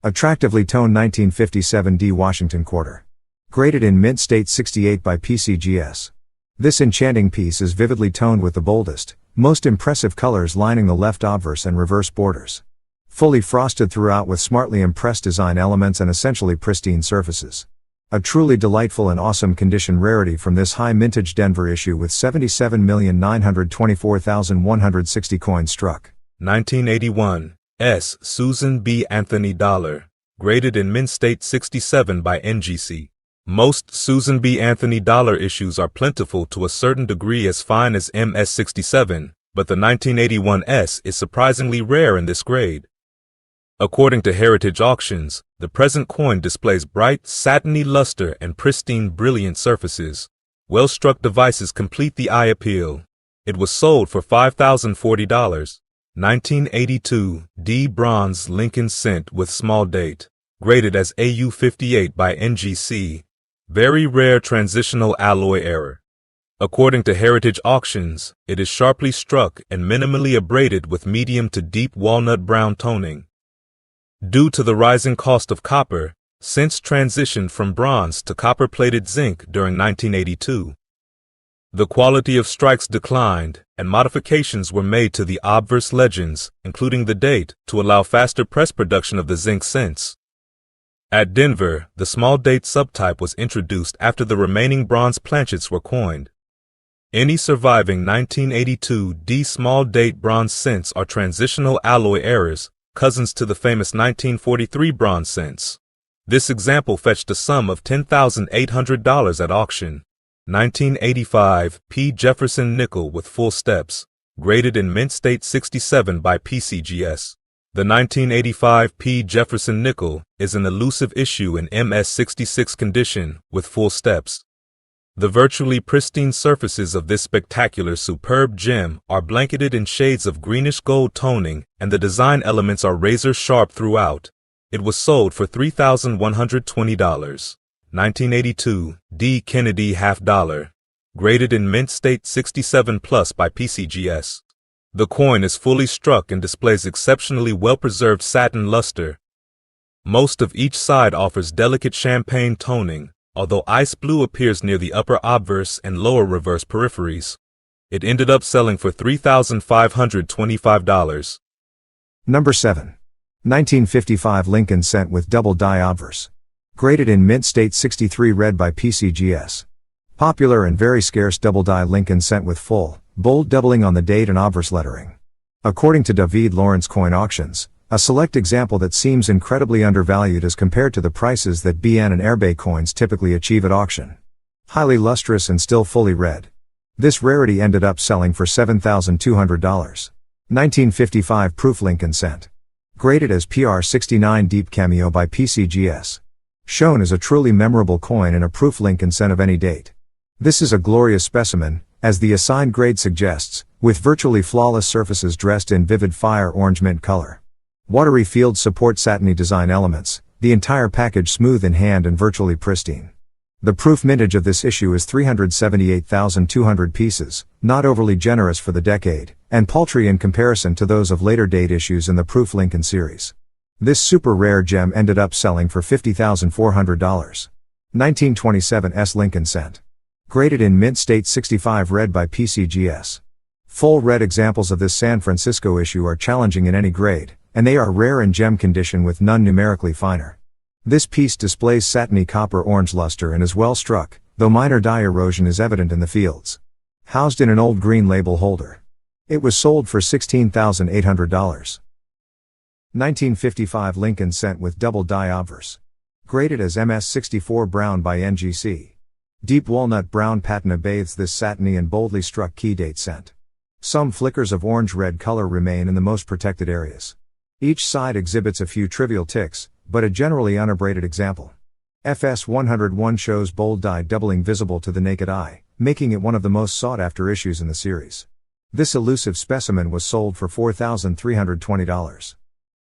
Attractively toned 1957 D Washington Quarter. Graded in mint state 68 by PCGS. This enchanting piece is vividly toned with the boldest, most impressive colors lining the left obverse and reverse borders. Fully frosted throughout with smartly impressed design elements and essentially pristine surfaces. A truly delightful and awesome condition rarity from this high mintage Denver issue with 77,924,160 coins struck. 1981 S Susan B. Anthony Dollar. Graded in mint state 67 by NGC. Most Susan B. Anthony Dollar issues are plentiful to a certain degree as fine as MS67, but the 1981 S is surprisingly rare in this grade. According to Heritage Auctions, the present coin displays bright, satiny luster and pristine, brilliant surfaces. Well-struck devices complete the eye appeal. It was sold for $5,040. 1982 D Bronze Lincoln Cent with small date. Graded as AU58 by NGC. Very rare transitional alloy error. According to Heritage Auctions, it is sharply struck and minimally abraded with medium to deep walnut brown toning. Due to the rising cost of copper, cents transitioned from bronze to copper-plated zinc during 1982. The quality of strikes declined, and modifications were made to the obverse legends, including the date, to allow faster press production of the zinc cents. At Denver, the small date subtype was introduced after the remaining bronze planchets were coined. Any surviving 1982 D small date bronze cents are transitional alloy errors, cousins to the famous 1943 bronze cents. This example fetched a sum of $10,800 at auction. 1985 P. Jefferson nickel with full steps, graded in mint state 67 by PCGS. The 1985 P. Jefferson nickel is an elusive issue in MS66 condition with full steps. The virtually pristine surfaces of this spectacular superb gem are blanketed in shades of greenish gold toning, and the design elements are razor sharp throughout. It was sold for $3,120. 1982 D. Kennedy $half, graded in mint state 67 plus by PCGS. The coin is fully struck and displays exceptionally well-preserved satin luster. Most of each side offers delicate champagne toning, although ice blue appears near the upper obverse and lower reverse peripheries. It ended up selling for $3,525. Number 7. 1955 Lincoln cent with double die obverse. Graded in mint state 63 red by PCGS. Popular and very scarce double die Lincoln cent with full, bold doubling on the date and obverse lettering. According to David Lawrence Coin Auctions, a select example that seems incredibly undervalued as compared to the prices that BN and Airbay coins typically achieve at auction. Highly lustrous and still fully red. This rarity ended up selling for $7,200. 1955 proof Lincoln cent. Graded as PR69 deep cameo by PCGS. Shown as a truly memorable coin in a proof Lincoln cent of any date. This is a glorious specimen, as the assigned grade suggests, with virtually flawless surfaces dressed in vivid fire orange mint color. Watery field support satiny design elements, the entire package smooth in hand and virtually pristine. The proof mintage of this issue is 378,200 pieces, not overly generous for the decade, and paltry in comparison to those of later date issues in the proof Lincoln series. This super rare gem ended up selling for $50,400. 1927 S Lincoln cent. Graded in mint state 65 red by PCGS. Full red examples of this San Francisco issue are challenging in any grade, and they are rare in gem condition with none numerically finer. This piece displays satiny copper orange luster and is well struck, though minor die erosion is evident in the fields. Housed in an old green label holder. It was sold for $16,800. 1955 Lincoln cent with double die obverse. Graded as MS64 brown by NGC. Deep walnut brown patina bathes this satiny and boldly struck key date cent. Some flickers of orange-red color remain in the most protected areas. Each side exhibits a few trivial ticks, but a generally unabraded example. FS 101 shows bold die doubling visible to the naked eye, making it one of the most sought-after issues in the series. This elusive specimen was sold for $4,320.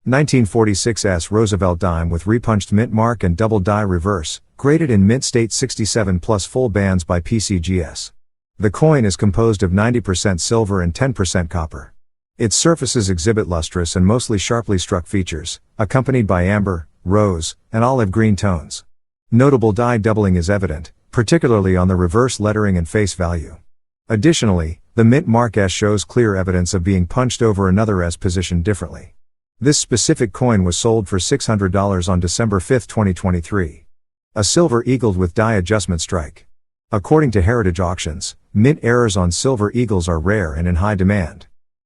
1946 S Roosevelt dime with repunched mint mark and double die reverse, graded in mint state 67 plus full bands by PCGS. The coin is composed of 90% silver and 10% copper. Its surfaces exhibit lustrous and mostly sharply struck features, accompanied by amber, rose, and olive green tones. Notable die doubling is evident, particularly on the reverse lettering and face value. Additionally, the mint mark S shows clear evidence of being punched over another S positioned differently. This specific coin was sold for $600 on December 5, 2023. A silver eagled with die adjustment strike. According to Heritage Auctions, mint errors on silver eagles are rare and in high demand.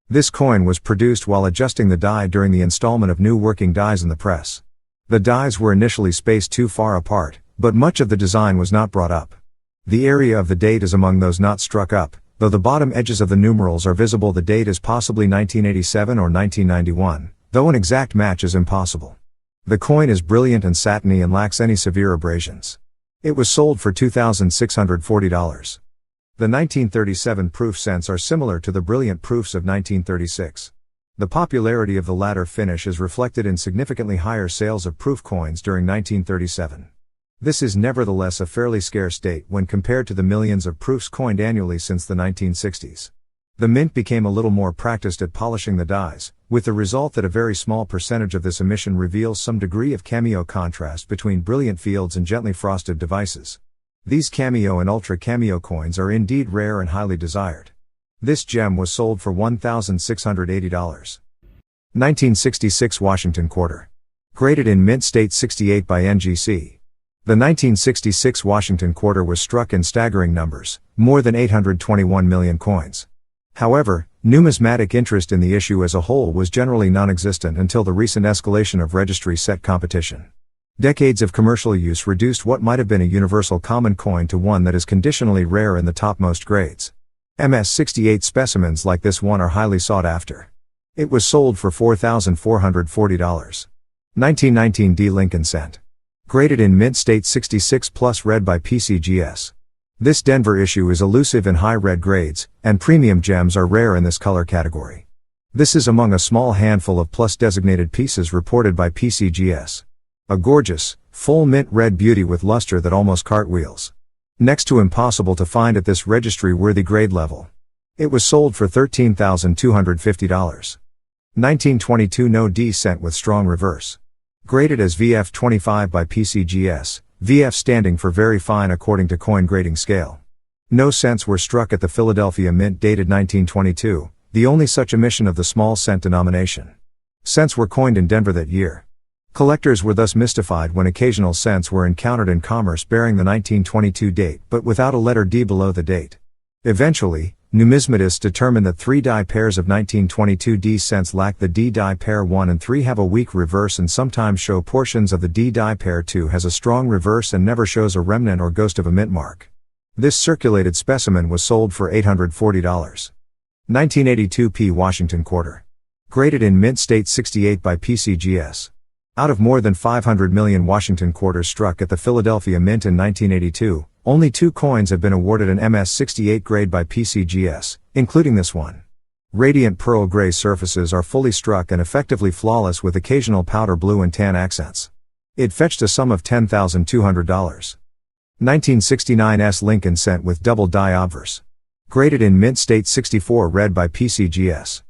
This coin was produced while adjusting the die during the installment of new working dies in the press. The dies were initially spaced too far apart, but much of the design was not brought up. The area of the date is among those not struck up, though the bottom edges of the numerals are visible. The date is possibly 1987 or 1991. Though an exact match is impossible. The coin is brilliant and satiny and lacks any severe abrasions. It was sold for $2,640. The 1937 proof cents are similar to the brilliant proofs of 1936. The popularity of the latter finish is reflected in significantly higher sales of proof coins during 1937. This is nevertheless a fairly scarce date when compared to the millions of proofs coined annually since the 1960s. The mint became a little more practiced at polishing the dies, with the result that a very small percentage of this emission reveals some degree of cameo contrast between brilliant fields and gently frosted devices. These cameo and ultra cameo coins are indeed rare and highly desired. This gem was sold for $1,680. 1966 Washington quarter. Graded in mint state 68 by NGC. The 1966 Washington quarter was struck in staggering numbers, more than 821 million coins. However, numismatic interest in the issue as a whole was generally non-existent until the recent escalation of registry set competition. Decades of commercial use reduced what might have been a universal common coin to one that is conditionally rare in the topmost grades. MS-68 specimens like this one are highly sought after. It was sold for $4,440. 1919 D Lincoln cent. Graded in mint state 66 plus red by PCGS. This Denver issue is elusive in high red grades, and premium gems are rare in this color category. This is among a small handful of plus designated pieces reported by PCGS. A gorgeous, full mint red beauty with luster that almost cartwheels. Next to impossible to find at this registry-worthy grade level. It was sold for $13,250. 1922 No D cent with strong reverse. Graded as VF25 by PCGS, VF standing for very fine according to coin grading scale. No cents were struck at the Philadelphia Mint dated 1922, the only such emission of the small cent denomination. Cents were coined in Denver that year. Collectors were thus mystified when occasional cents were encountered in commerce bearing the 1922 date but without a letter D below the date. Eventually, numismatists determined that 3 die pairs of 1922 D cents lack the D die pair 1 and 3 have a weak reverse and sometimes show portions of the D die pair 2 has a strong reverse and never shows a remnant or ghost of a mint mark. This circulated specimen was sold for $840. 1982 P Washington quarter. Graded in mint state 68 by PCGS. Out of more than 500 million Washington quarters struck at the Philadelphia Mint in 1982, only 2 coins have been awarded an MS-68 grade by PCGS, including this one. Radiant pearl gray surfaces are fully struck and effectively flawless with occasional powder blue and tan accents. It fetched a sum of $10,200. 1969 S Lincoln cent with double die obverse. Graded in mint state 64 red by PCGS.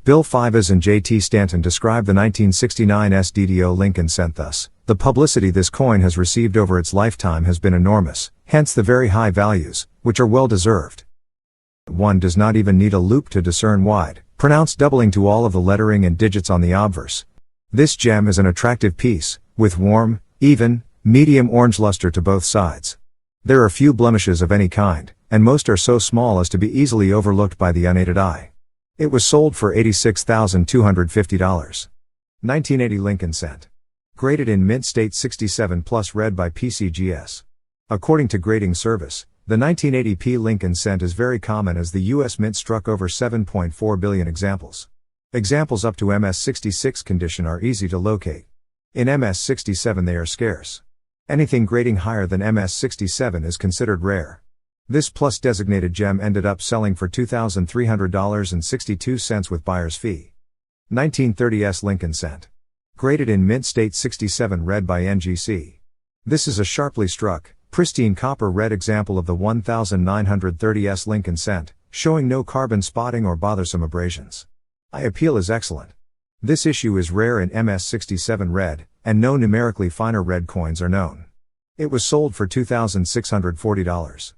Bill Fivas and J.T. Stanton describe the 1969 SDDO Lincoln cent thus: the publicity this coin has received over its lifetime has been enormous, hence the very high values, which are well deserved. One does not even need a loupe to discern wide, pronounced doubling to all of the lettering and digits on the obverse. This gem is an attractive piece, with warm, even, medium orange luster to both sides. There are few blemishes of any kind, and most are so small as to be easily overlooked by the unaided eye. It was sold for $86,250. 1980 Lincoln cent. Graded in mint state 67 plus red by PCGS. According to Grading Service, the 1980p Lincoln cent is very common as the U.S. Mint struck over 7.4 billion examples. Examples up to MS-66 condition are easy to locate. In MS-67 they are scarce. Anything grading higher than MS-67 is considered rare. This plus designated gem ended up selling for $2,300.62 with buyer's fee. 1930 S Lincoln cent. Graded in mint state 67 red by NGC. This is a sharply struck, pristine copper red example of the 1930 S Lincoln cent, showing no carbon spotting or bothersome abrasions. Eye appeal is excellent. This issue is rare in MS-67 red, and no numerically finer red coins are known. It was sold for $2,640.